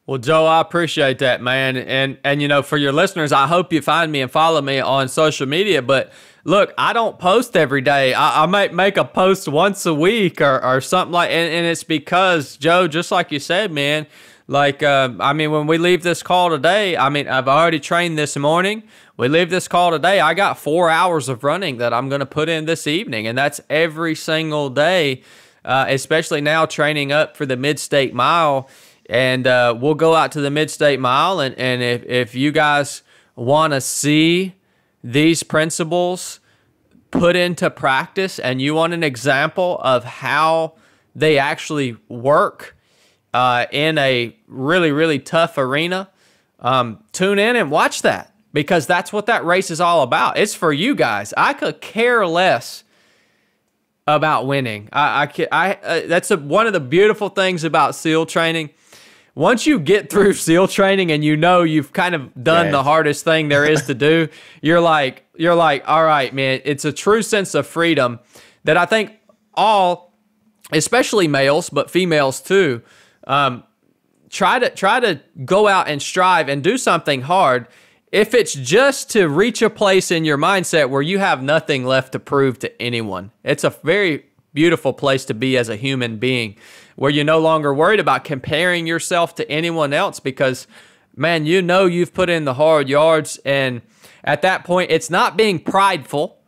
Well, Joe, I appreciate that, man. And you know, for your listeners, I hope you find me and follow me on social media. But look, I don't post every day. I might make a post once a week or something like, and it's because, Joe, just like you said, man, I mean, when we leave this call today, I mean, I've already trained this morning. We leave this call today, I got 4 hours of running that I'm going to put in this evening, and that's every single day, especially now training up for the Mid-State Mile. And we'll go out to the Mid-State Mile, and if you guys want to see these principles put into practice and you want an example of how they actually work in a really, really tough arena, tune in and watch that, because that's what that race is all about. It's for you guys. I could care less about winning. That's one of the beautiful things about SEAL training. Once you get through SEAL training and you know you've kind of done the hardest thing there is to do, you're like, all right, man, it's a true sense of freedom that I think all, especially males, but females too, try to go out and strive and do something hard. If it's just to reach a place in your mindset where you have nothing left to prove to anyone, it's a very beautiful place to be as a human being, where you're no longer worried about comparing yourself to anyone else, because, man, you know you've put in the hard yards. And at that point, it's not being prideful.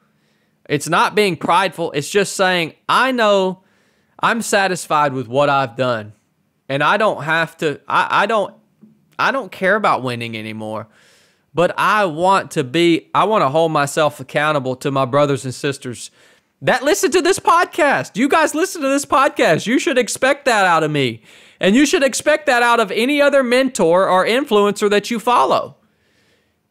It's not being prideful. It's just saying, I know I'm satisfied with what I've done, and I don't have to, I don't care about winning anymore. But I want to hold myself accountable to my brothers and sisters that listen to this podcast. You guys listen to this podcast. You should expect that out of me. And you should expect that out of any other mentor or influencer that you follow.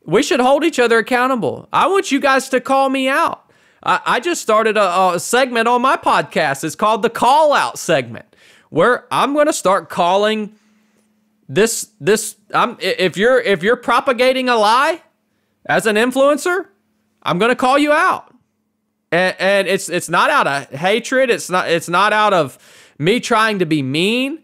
We should hold each other accountable. I want you guys to call me out. I just started a segment on my podcast. It's called the Call Out segment, where I'm going to start calling this. If you're propagating a lie as an influencer, I'm going to call you out. And it's not out of hatred. It's not out of me trying to be mean,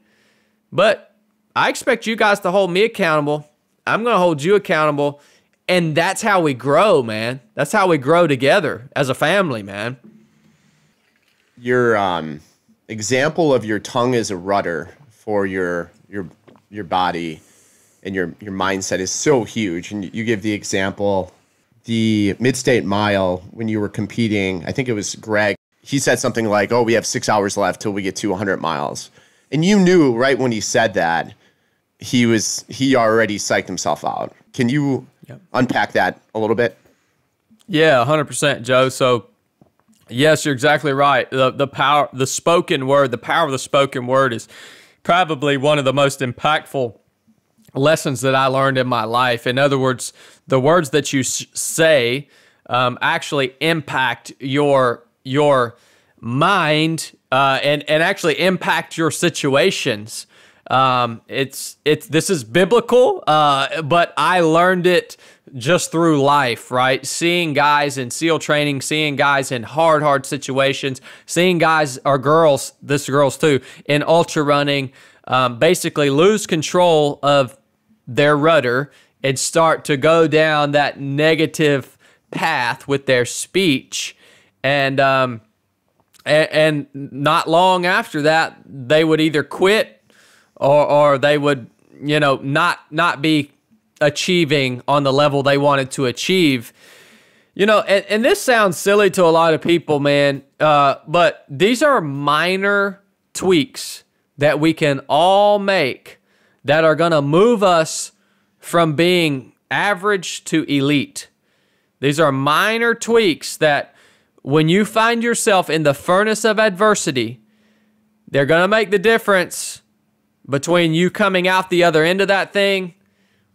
but I expect you guys to hold me accountable. I'm going to hold you accountable, and that's how we grow, man. That's how we grow together as a family, man. Your example of your tongue as a rudder for your body and your mindset is so huge. And you give the example, the Mid-State Mile, when you were competing, I think it was Greg, he said something like, oh, we have 6 hours left till we get to 100 miles. And you knew right when he said that, he already psyched himself out. Can you unpack that a little bit? Yeah, 100%, Joe. So yes, you're exactly right. The power of the spoken word is probably one of the most impactful lessons that I learned in my life. In other words, the words that you say actually impact your mind and actually impact your situations. This is biblical, but I learned it just through life, right? Seeing guys in SEAL training, seeing guys in hard situations, seeing guys or girls too, in ultra running, basically lose control of their rudder and start to go down that negative path with their speech. And not long after that, they would either quit or they would, not be achieving on the level they wanted to achieve. And this sounds silly to a lot of people, man, but these are minor tweaks that we can all make that are going to move us from being average to elite. These are minor tweaks that when you find yourself in the furnace of adversity, they're going to make the difference between you coming out the other end of that thing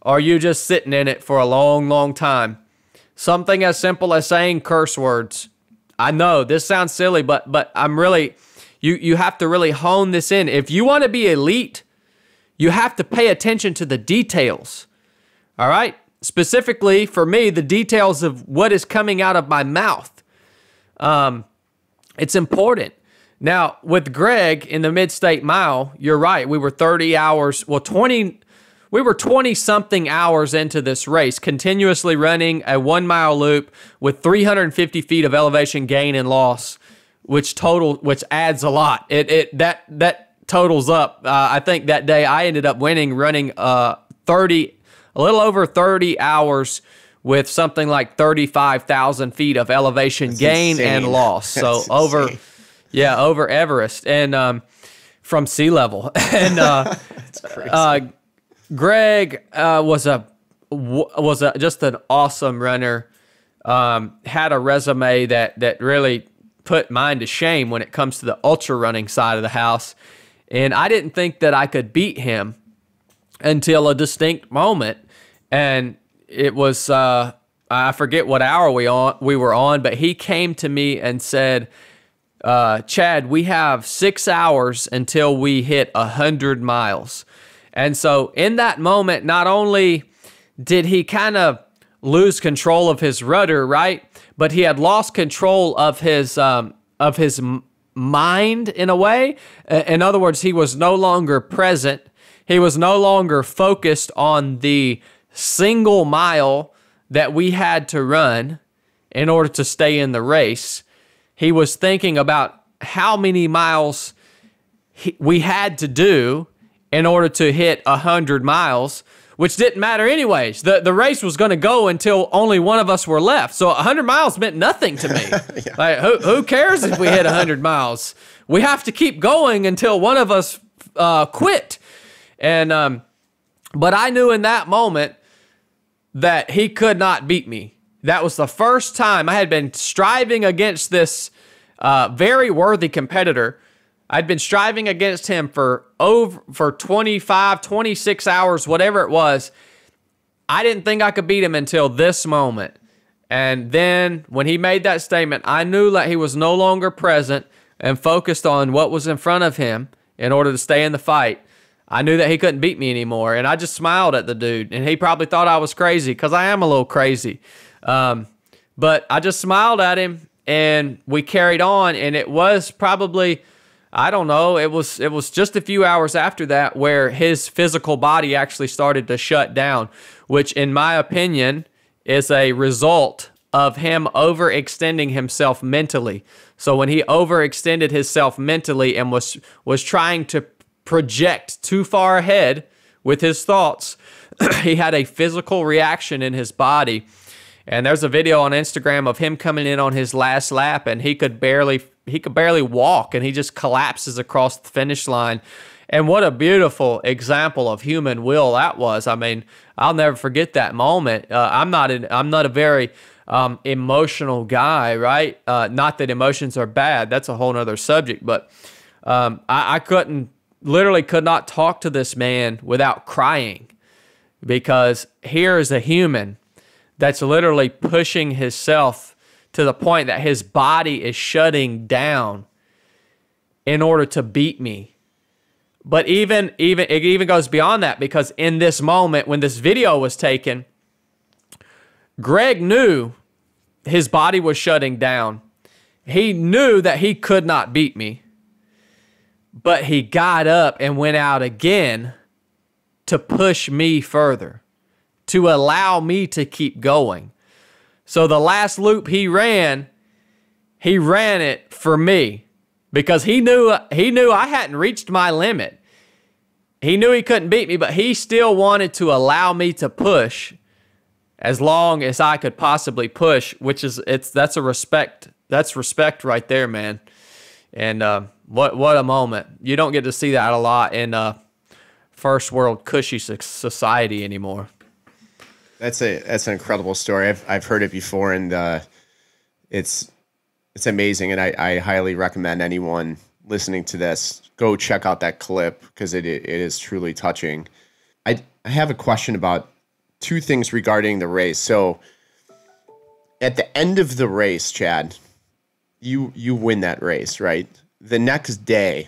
or you just sitting in it for a long, long time. Something as simple as saying curse words. I know this sounds silly, but I'm really, you have to really hone this in. If you want to be elite, you have to pay attention to the details. All right? Specifically for me, the details of what is coming out of my mouth. It's important. Now, with Greg in the Mid-State Mile, you're right. We were 20-something hours into this race, continuously running a 1 mile loop with 350 feet of elevation gain and loss, which adds a lot. That totals up. I think that day I ended up winning, running a little over 30 hours with something like 35,000 feet of elevation gain and loss. So over Everest and from sea level. And That's crazy. Greg was just an awesome runner. Had a resume that really put mine to shame when it comes to the ultra running side of the house. And I didn't think that I could beat him until a distinct moment. And it was, I forget what hour we were on, but he came to me and said, Chad, we have 6 hours until we hit 100 miles. And so in that moment, not only did he kind of lose control of his rudder, right? But he had lost control of his mind in a way. In other words, he was no longer present. He was no longer focused on the single mile that we had to run in order to stay in the race. He was thinking about how many miles we had to do in order to hit 100 miles, which didn't matter anyways. The race was going to go until only one of us were left. So 100 miles meant nothing to me. Yeah. Like, who cares if we hit 100 miles? We have to keep going until one of us quit. And but I knew in that moment that he could not beat me. That was the first time I had been striving against this very worthy competitor. I'd been striving against him for 25, 26 hours, whatever it was. I didn't think I could beat him until this moment. And then when he made that statement, I knew that he was no longer present and focused on what was in front of him in order to stay in the fight. I knew that he couldn't beat me anymore. And I just smiled at the dude. And he probably thought I was crazy because I am a little crazy. But I just smiled at him and we carried on. And it was probably, I don't know, it was just a few hours after that where his physical body actually started to shut down, which in my opinion is a result of him overextending himself mentally. So when he overextended himself mentally and was trying to project too far ahead with his thoughts, he had a physical reaction in his body. And there's a video on Instagram of him coming in on his last lap, and he could barely walk, and he just collapses across the finish line. And what a beautiful example of human will that was. I mean, I'll never forget that moment. I'm not a very emotional guy, right? Not that emotions are bad. That's a whole nother subject. But I literally could not talk to this man without crying, because here is a human that's literally pushing himself to the point that his body is shutting down in order to beat me. But it even goes beyond that, because in this moment when this video was taken, Greg knew his body was shutting down. He knew that he could not beat me, but he got up and went out again to push me further, to allow me to keep going. So the last loop he ran it for me, because he knew I hadn't reached my limit. He knew he couldn't beat me, but he still wanted to allow me to push as long as I could possibly push, that's respect right there, man. And what a moment. You don't get to see that a lot in first world cushy society anymore. That's an incredible story. I've heard it before, and it's amazing. And I highly recommend anyone listening to this go check out that clip, because it is truly touching. I have a question about two things regarding the race. So at the end of the race, Chad, you win that race, right? The next day,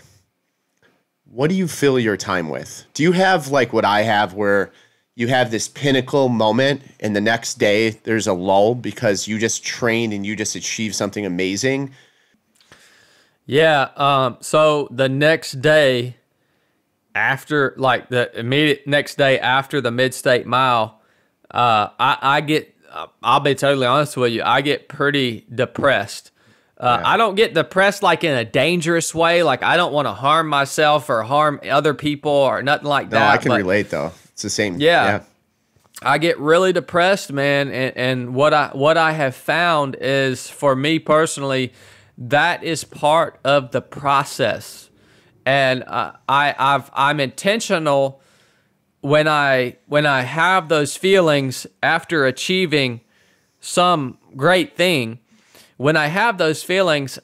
what do you fill your time with? Do you have like what I have, where you have this pinnacle moment and the next day there's a lull because you just trained and you just achieved something amazing? Yeah. So the next day after, like the immediate next day after the mid-state mile, I'll be totally honest with you, I get pretty depressed. I don't get depressed like in a dangerous way. Like I don't want to harm myself or harm other people or nothing like that. No, I can relate though. It's the same. Yeah. I get really depressed, man. And what I have found is, for me personally, that is part of the process. And I'm intentional when I have those feelings after achieving some great thing. When I have those feelings,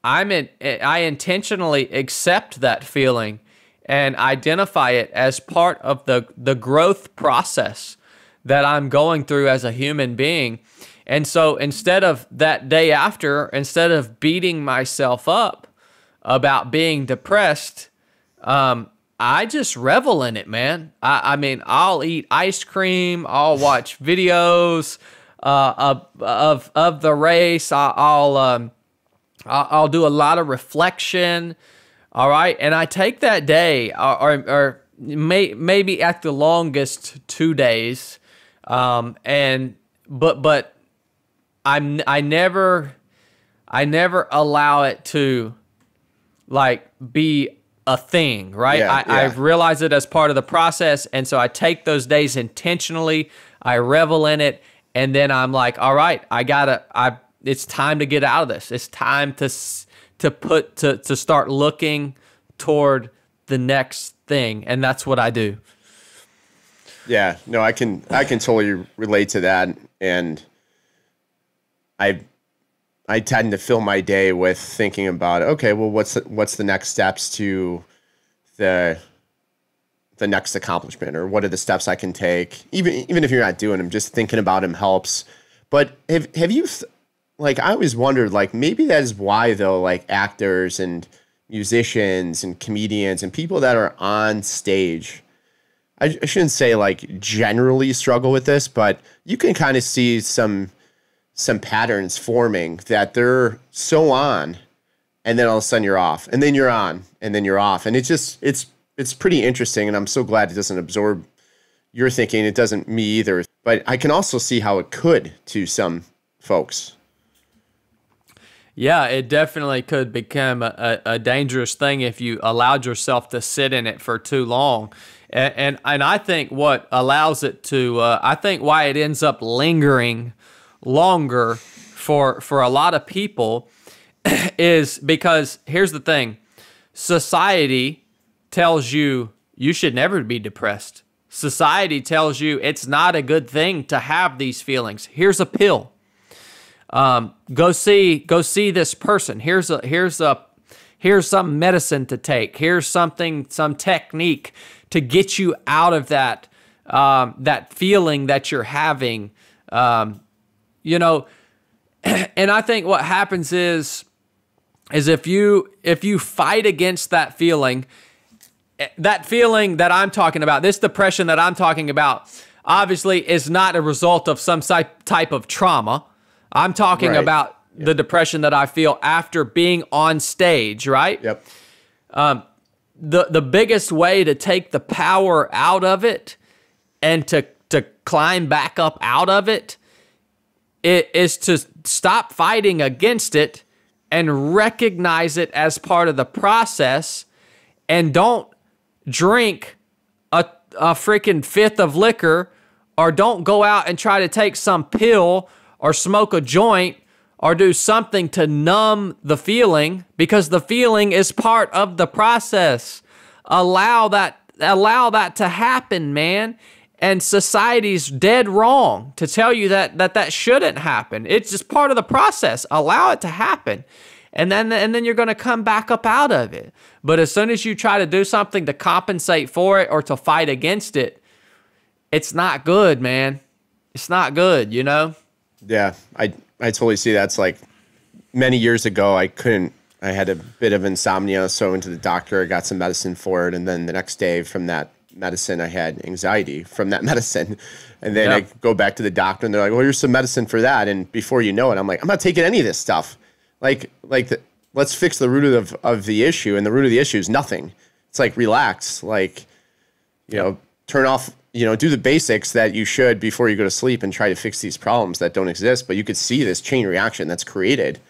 I intentionally accept that feeling and identify it as part of the growth process that I'm going through as a human being. And so instead of that day after, instead of beating myself up about being depressed, I just revel in it, man. I mean, I'll eat ice cream. I'll watch videos of the race. I'll do a lot of reflection. All right, and I take that day, or maybe at the longest 2 days, but I never allow it to like be a thing, right? I've realized it as part of the process, and so I take those days intentionally. I revel in it, and then I'm like, all right, it's time to get out of this. It's time to start looking toward the next thing, and that's what I do. Yeah, no, I can totally relate to that, and I tend to fill my day with thinking about, okay, well, what's the next steps to the next accomplishment, or what are the steps I can take? Even if you're not doing them, just thinking about them helps. But have you like, I always wondered, like, maybe that is why though, like actors and musicians and comedians and people that are on stage, I shouldn't say like generally struggle with this, but you can kind of see some patterns forming that they're so on, and then all of a sudden you're off, and then you're on, and then you're off. And it's pretty interesting. And I'm so glad it doesn't absorb your thinking. It doesn't me either, but I can also see how it could to some folks. Yeah, it definitely could become a dangerous thing if you allowed yourself to sit in it for too long. And I think what allows it to, I think why it ends up lingering longer for a lot of people is because, here's the thing, society tells you should never be depressed. Society tells you it's not a good thing to have these feelings. Here's a pill. Go see this person. Here's some medicine to take. Here's some technique to get you out of that feeling that you're having. You know, and I think what happens is if you fight against that feeling that I'm talking about, this depression that I'm talking about, obviously is not a result of some type of trauma. I'm talking about the depression that I feel after being on stage, right? Yep. The biggest way to take the power out of it and to climb back up out of it is to stop fighting against it and recognize it as part of the process, and don't drink a freaking fifth of liquor, or don't go out and try to take some pill or smoke a joint or do something to numb the feeling, because the feeling is part of the process. Allow that to happen, man. And society's dead wrong to tell you that shouldn't happen. It's just part of the process. Allow it to happen. And then you're going to come back up out of it. But as soon as you try to do something to compensate for it or to fight against it, it's not good, man. It's not good, you know? Yeah, I totally see that. It's like many years ago, I had a bit of insomnia, so I went to the doctor, I got some medicine for it, and then the next day from that medicine, I had anxiety from that medicine. And then I go back to the doctor, and they're like, well, here's some medicine for that. And before you know it, I'm like, I'm not taking any of this stuff. Let's fix the root of the issue, and the root of the issue is nothing. It's like, relax, like, you know, turn off, you know, do the basics that you should before you go to sleep and try to fix these problems that don't exist. But you could see this chain reaction that's created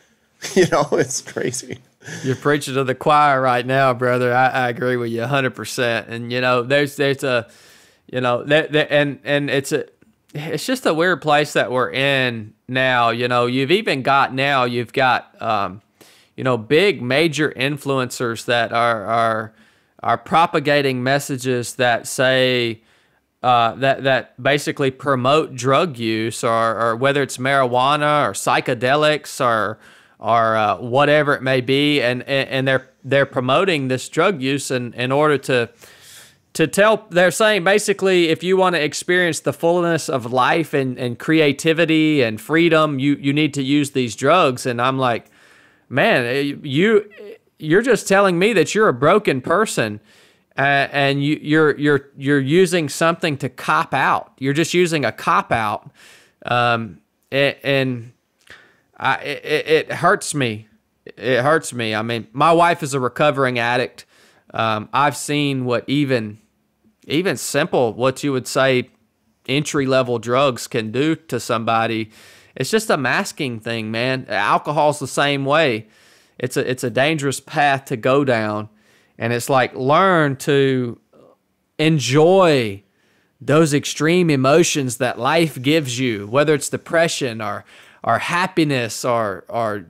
It's crazy. You're preaching to the choir right now, brother. I agree with you 100%. And there's a, and it's just a weird place that we're in now. You've got big major influencers that are propagating messages that say that basically promote drug use, or whether it's marijuana or psychedelics or whatever it may be, and they're promoting this drug use in order to tell. They're saying basically, if you want to experience the fullness of life and creativity and freedom, you need to use these drugs. And I'm like, man, you're just telling me that you're a broken person, and you're using something to cop out. You're just using a cop out, it hurts me. It hurts me. I mean, my wife is a recovering addict. I've seen what even simple, what you would say, entry-level drugs can do to somebody. It's just a masking thing, man. Alcohol's the same way. It's a dangerous path to go down. And it's like, learn to enjoy those extreme emotions that life gives you, whether it's depression or happiness or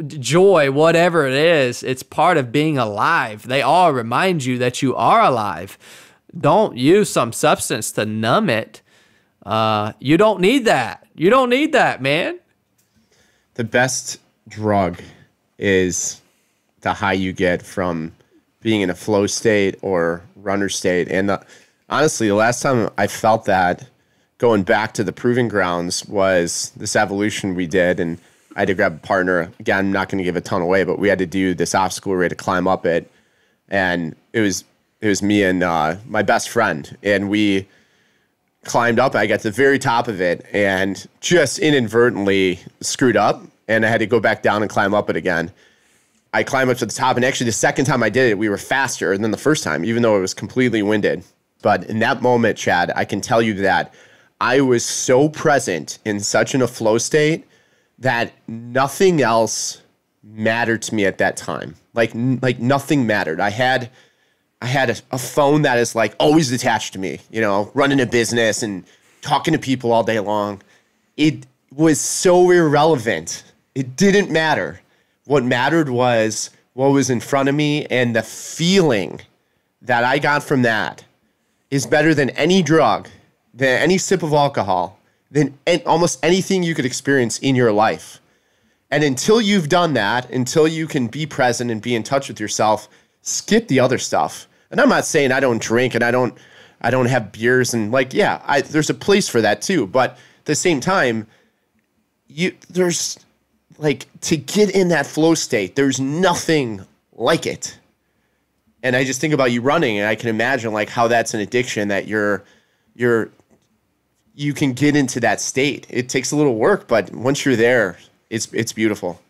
joy, whatever it is. It's part of being alive. They all remind you that you are alive. Don't use some substance to numb it. You don't need that. You don't need that, man. The best drug is the high you get from being in a flow state or runner state. And honestly, the last time I felt that, going back to the proving grounds, was this evolution we did. And I had to grab a partner. Again, I'm not going to give a ton away, but we had to do this obstacle. We had to climb up it. And it was me and my best friend. And we climbed up. I got to the very top of it and just inadvertently screwed up. And I had to go back down and climb up it again. I climbed up to the top. And actually, the second time I did it, we were faster than the first time, even though it was completely winded. But in that moment, Chad, I can tell you that I was so present in such a flow state that nothing else mattered to me at that time. Like nothing mattered. I had a phone that is like always attached to me, running a business and talking to people all day long. It was so irrelevant. It didn't matter. What mattered was what was in front of me, and the feeling that I got from that is better than any drug, than any sip of alcohol, than almost anything you could experience in your life. And until you've done that, until you can be present and be in touch with yourself, skip the other stuff. And I'm not saying I don't drink and I don't have beers and there's a place for that too. But at the same time, there's to get in that flow state, there's nothing like it. And I just think about you running, and I can imagine how that's an addiction, that you can get into that state. It takes a little work, but once you're there, it's beautiful.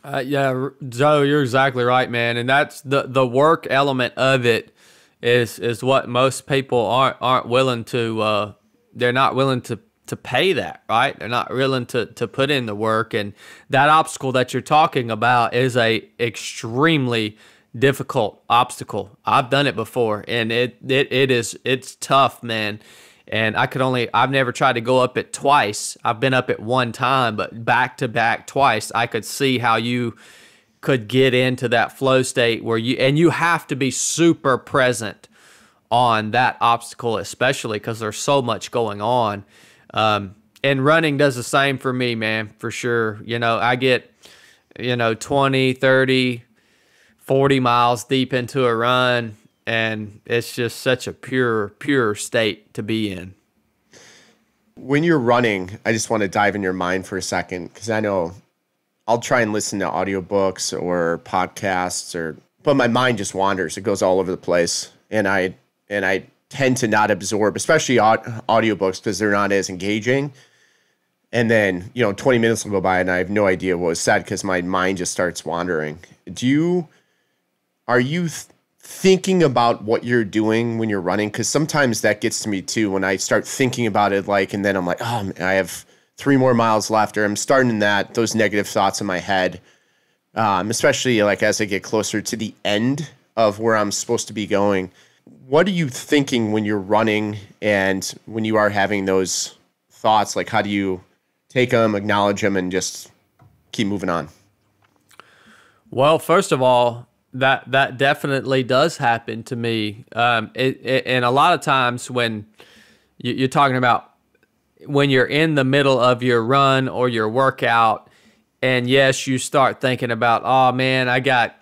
Yeah, Joe, you're exactly right, man. And that's the work element of it is what most people aren't willing to. They're not willing to pay that, right? They're not willing to put in the work. And that obstacle that you're talking about is a extremely difficult obstacle. I've done it before, and it's tough, man. And I've never tried to go up it twice. I've been up it one time, but back to back twice, I could see how you could get into that flow state where you have to be super present on that obstacle, especially because there's so much going on. And running does the same for me, man, for sure. I get, 20, 30, 40 miles deep into a run, and it's just such a pure state to be in. When you're running, I just want to dive in your mind for a second, because I know I'll try and listen to audiobooks or podcasts, but my mind just wanders. It goes all over the place. And I tend to not absorb, especially audiobooks, because they're not as engaging. And then, 20 minutes will go by and I have no idea what was said because my mind just starts wandering. Are you thinking about what you're doing when you're running? Because sometimes that gets to me too, when I start thinking about it, and then I'm like, oh, I have 3 more miles left, or I'm starting those negative thoughts in my head. especially like as I get closer to the end of where I'm supposed to be going. What are you thinking when you're running and when you are having those thoughts? Like, how do you take them, acknowledge them, and just keep moving on? Well, first of all, that definitely does happen to me. And a lot of times when you're talking about when you're in the middle of your run or your workout, and yes, you start thinking about, oh man, I've got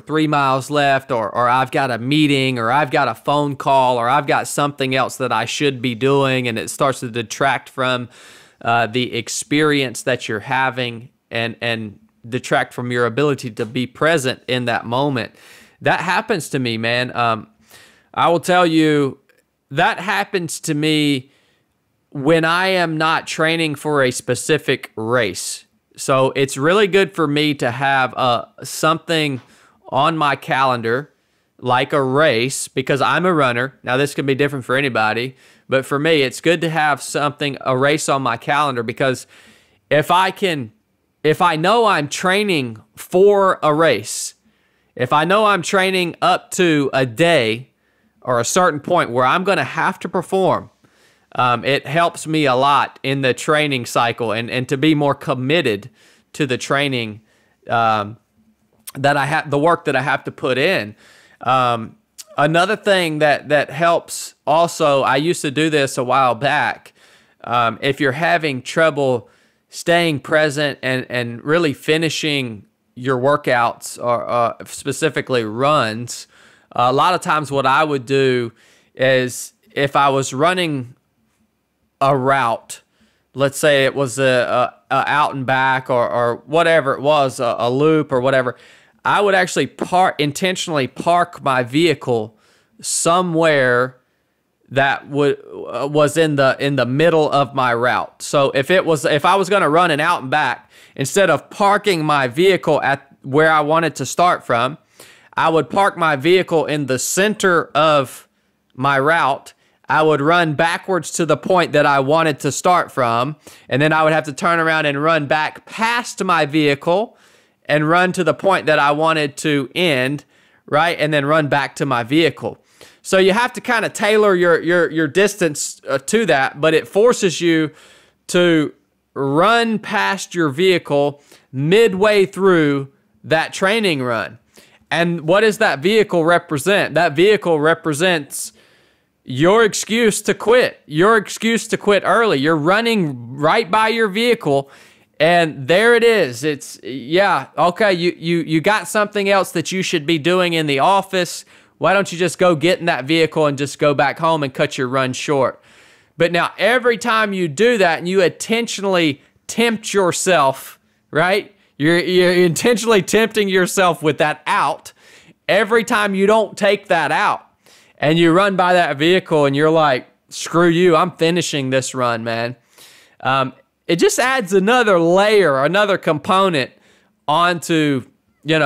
3 miles left, or I've got a meeting, or I've got a phone call, or I've got something else that I should be doing, and it starts to detract from the experience that you're having and detract from your ability to be present in that moment. That happens to me, man. I will tell you, that happens to me when I am not training for a specific race. So it's really good for me to have something on my calendar, like a race, because I'm a runner. Now, this can be different for anybody, but for me, it's good to have a race on my calendar, because if I know I'm training for a race, if I know I'm training up to a day or a certain point where I'm going to have to perform, it helps me a lot in the training cycle and to be more committed to the training that I have, the work that I have to put in. Another thing that helps also, I used to do this a while back. If you're having trouble staying present and really finishing your workouts, or specifically runs, a lot of times what I would do is, if I was running a route, let's say it was a out and back or whatever it was, a loop or whatever, I would actually intentionally park my vehicle somewhere that was in the middle of my route. So if I was going to run an out and back, instead of parking my vehicle at where I wanted to start from, I would park my vehicle in the center of my route. I would run backwards to the point that I wanted to start from, and then I would have to turn around and run back past my vehicle and run to the point that I wanted to end, right? And then run back to my vehicle. So you have to kind of tailor your distance to that, but it forces you to run past your vehicle midway through that training run. And what does that vehicle represent? That vehicle represents your excuse to quit, your excuse to quit early. You're running right by your vehicle, and there it is. It's, yeah, okay, you got something else that you should be doing in the office. Why don't you just go get in that vehicle and just go back home and cut your run short? But now every time you do that and you intentionally tempt yourself, right? You're intentionally tempting yourself with that out. Every time you don't take that out and you run by that vehicle and you're like, screw you, I'm finishing this run, man. It just adds another layer, another component onto,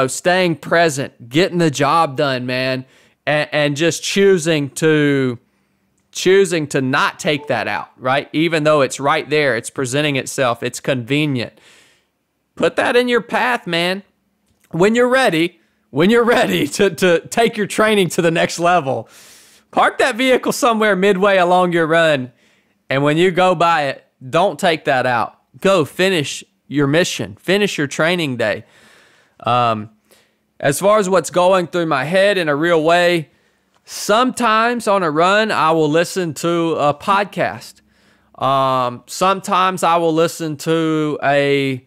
staying present, getting the job done, man. And just choosing to not take that out, right? Even though it's right there, it's presenting itself, it's convenient. Put that in your path, man. When you're ready to take your training to the next level, park that vehicle somewhere midway along your run, and when you go by it, don't take that out. Go finish your mission, finish your training day. As far as what's going through my head in a real way, sometimes on a run, I will listen to a podcast. Sometimes I will listen to a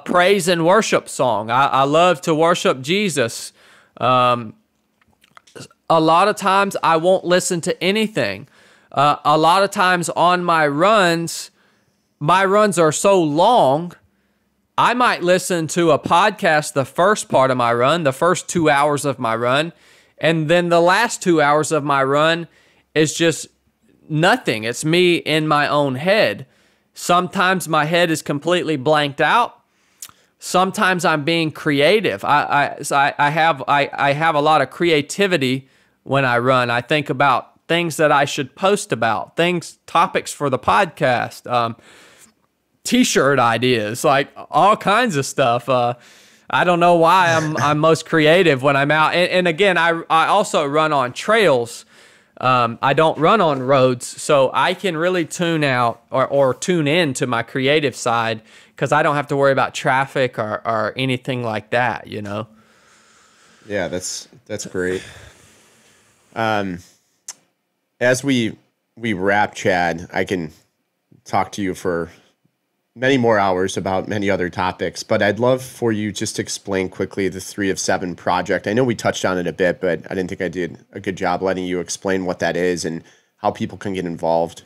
praise and worship song. I love to worship Jesus. A lot of times I won't listen to anything. A lot of times on my runs are so long, I might listen to a podcast the first part of my run, the first 2 hours of my run, and then the last 2 hours of my run is just nothing. It's me in my own head. Sometimes my head is completely blanked out. Sometimes I'm being creative. I have a lot of creativity when I run. I think about things that I should post about, topics for the podcast. t-shirt ideas, like all kinds of stuff. I don't know why I'm most creative when I'm out. And again, I also run on trails. I don't run on roads, so I can really tune out or tune in to my creative side because I don't have to worry about traffic or anything like that, you know? Yeah, that's great. As we wrap, Chad, I can talk to you for many more hours about many other topics, but I'd love for you just to explain quickly the 3 of 7 project. I know we touched on it a bit, but I didn't think I did a good job letting you explain what that is and how people can get involved.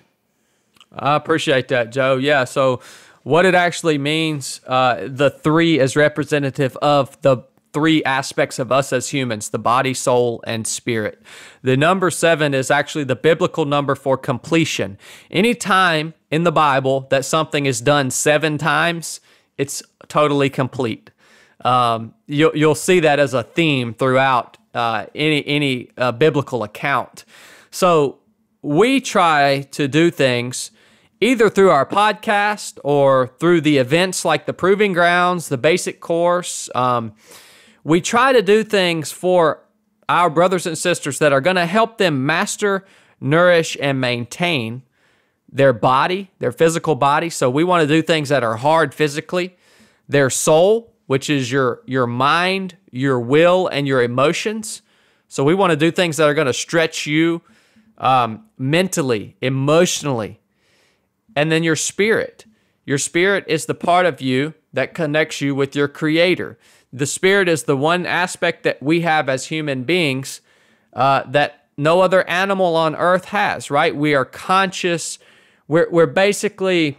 I appreciate that, Joe. Yeah, so what it actually means, the 3 is representative of the 3 aspects of us as humans, the body, soul, and spirit. The number 7 is actually the biblical number for completion. Anytime in the Bible that something is done 7 times, it's totally complete. You'll see that as a theme throughout any biblical account. So we try to do things either through our podcast or through the events like the Proving Grounds, the basic course. We try to do things for our brothers and sisters that are going to help them master, nourish, and maintain their body, their physical body. So we want to do things that are hard physically. Their soul, which is your mind, your will, and your emotions. So we want to do things that are going to stretch you mentally, emotionally. And then your spirit. Your spirit is the part of you that connects you with your Creator. The spirit is the one aspect that we have as human beings that no other animal on earth has, right? We are conscious. We're basically,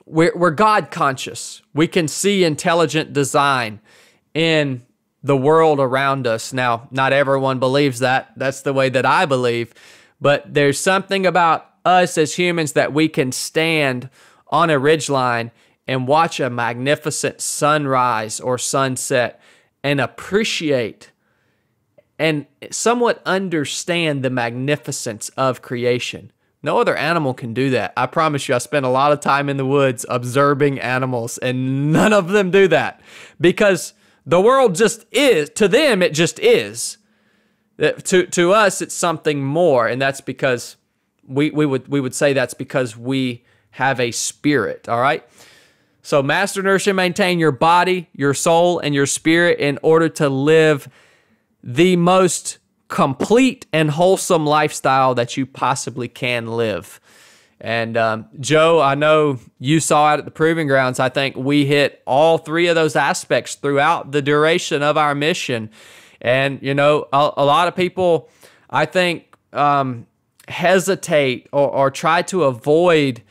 we're God conscious. We can see intelligent design in the world around us. Now, not everyone believes that. That's the way that I believe. But there's something about us as humans that we can stand on a ridgeline and watch a magnificent sunrise or sunset and appreciate and somewhat understand the magnificence of creation. No other animal can do that. I promise you, I spent a lot of time in the woods observing animals, and none of them do that because the world just is. To them, it just is. To us, it's something more, and that's because we would say that's because we have a spirit, all right? So master, nourish, and maintain your body, your soul, and your spirit in order to live the most complete and wholesome lifestyle that you possibly can live. And Joe, I know you saw it at the Proving Grounds. I think we hit all 3 of those aspects throughout the duration of our mission. And, you know, a lot of people, I think, hesitate or try to avoid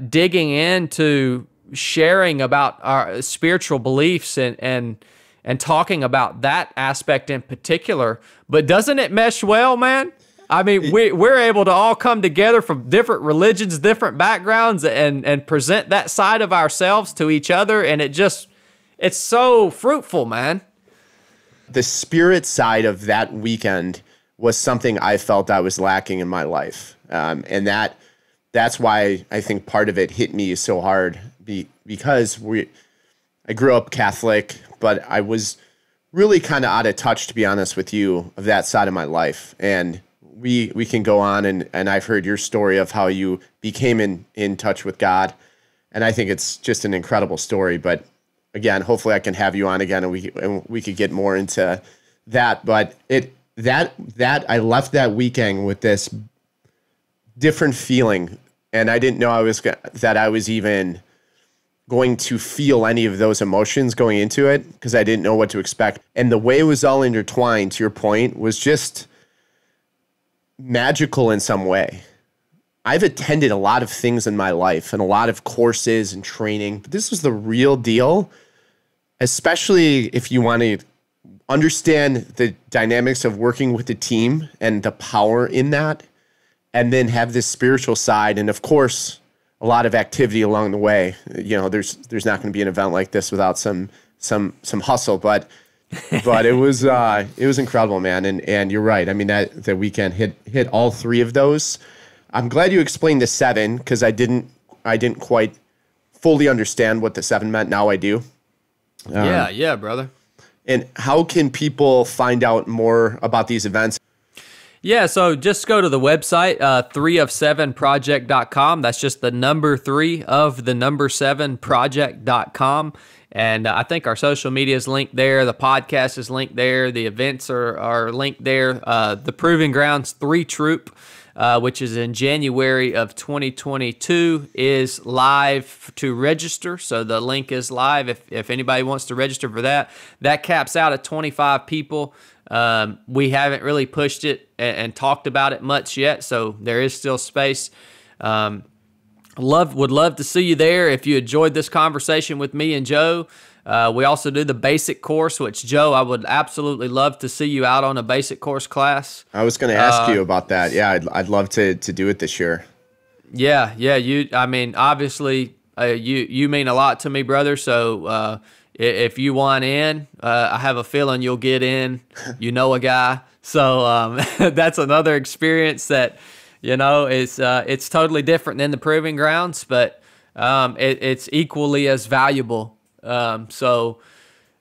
digging into sharing about our spiritual beliefs and talking about that aspect in particular. But doesn't it mesh well, man? I mean, we're able to all come together from different religions, different backgrounds, and present that side of ourselves to each other, and it's so fruitful, man. The spirit side of that weekend was something I felt I was lacking in my life. And that's why I think part of it hit me so hard because I grew up Catholic, but I was really kind of out of touch, to be honest with you, of that side of my life. And we can go on, and I've heard your story of how you became in touch with God. And I think it's just an incredible story. But again, hopefully I can have you on again and we could get more into that. But that I left that weekend with this different feeling, and I didn't know I was even going to feel any of those emotions going into it because I didn't know what to expect. And the way it was all intertwined, to your point, was just magical in some way. I've attended a lot of things in my life and a lot of courses and training, but this was the real deal, especially if you want to understand the dynamics of working with a team and the power in that, and then have this spiritual side. And of course, a lot of activity along the way. You know, there's not going to be an event like this without some hustle, but it was incredible, man. And you're right. I mean, that weekend hit all 3 of those. I'm glad you explained the 7 because I didn't quite fully understand what the 7 meant. Now I do. Yeah, brother. And how can people find out more about these events? Yeah, so just go to the website, 3of7project.com. That's just the number 3 of the number 7project.com. And I think our social media is linked there. The podcast is linked there. The events are linked there. The Proving Grounds 3 Troop, which is in January of 2022, is live to register. So the link is live if anybody wants to register for that. That caps out at 25 people. We haven't really pushed it and talked about it much yet, so there is still space. Would love to see you there. If you enjoyed this conversation with me and Joe, we also do the basic course, which, Joe, I would absolutely love to see you out on a basic course class. I was going to ask you about that. Yeah, I'd love to do it this year. Yeah. I mean, obviously, you mean a lot to me, brother. So if you want in, I have a feeling you'll get in. You know a guy. So that's another experience that, it's totally different than the Proving Grounds, but it's equally as valuable. So,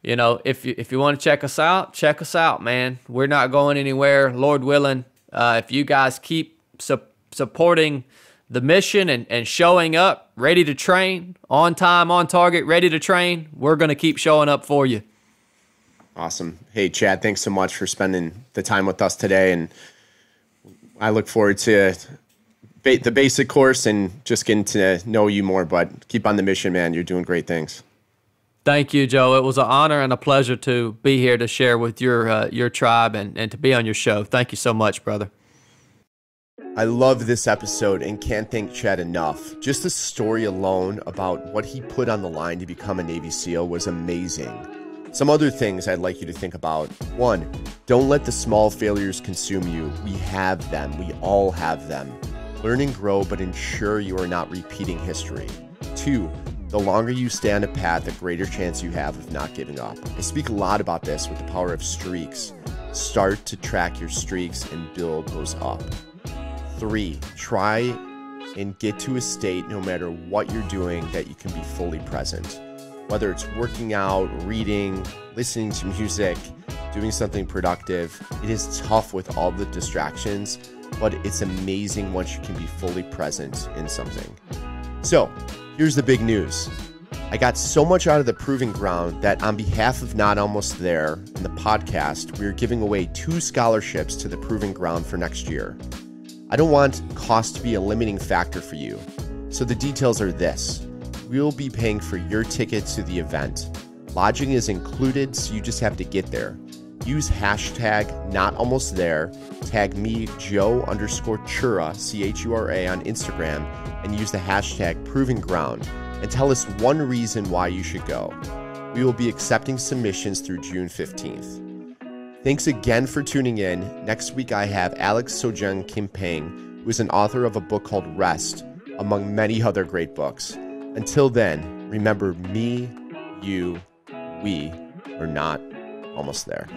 if you want to check us out, man. We're not going anywhere, Lord willing. If you guys keep supporting the mission and showing up, ready to train, on time, on target, ready to train, we're going to keep showing up for you. Awesome. Hey, Chad, thanks so much for spending the time with us today. And I look forward to the basic course and just getting to know you more, but keep on the mission, man. You're doing great things. Thank you, Joe. It was an honor and a pleasure to be here to share with your tribe and to be on your show. Thank you so much, brother. I love this episode and can't thank Chad enough. Just the story alone about what he put on the line to become a Navy SEAL was amazing. Some other things I'd like you to think about. 1, don't let the small failures consume you. We have them. We all have them. Learn and grow, but ensure you are not repeating history. 2, the longer you stay on a path, the greater chance you have of not giving up. I speak a lot about this with the power of streaks. Start to track your streaks and build those up. 3, try and get to a state, no matter what you're doing, that you can be fully present. Whether it's working out, reading, listening to music, doing something productive, it is tough with all the distractions, but it's amazing once you can be fully present in something. So, here's the big news. I got so much out of the Proving Ground that on behalf of Not Almost There and the podcast, we are giving away 2 scholarships to the Proving Ground for next year. I don't want cost to be a limiting factor for you, so the details are this. We will be paying for your ticket to the event. Lodging is included, so you just have to get there. Use hashtag NotAlmostThere, tag me Joe_Chura, C-H-U-R-A on Instagram, and use the hashtag Proving Ground, and tell us one reason why you should go. We will be accepting submissions through June 15th. Thanks again for tuning in. Next week I have Alex Sojung Kimpeng, who is an author of a book called Rest, among many other great books. Until then, remember me, you, we are not almost there.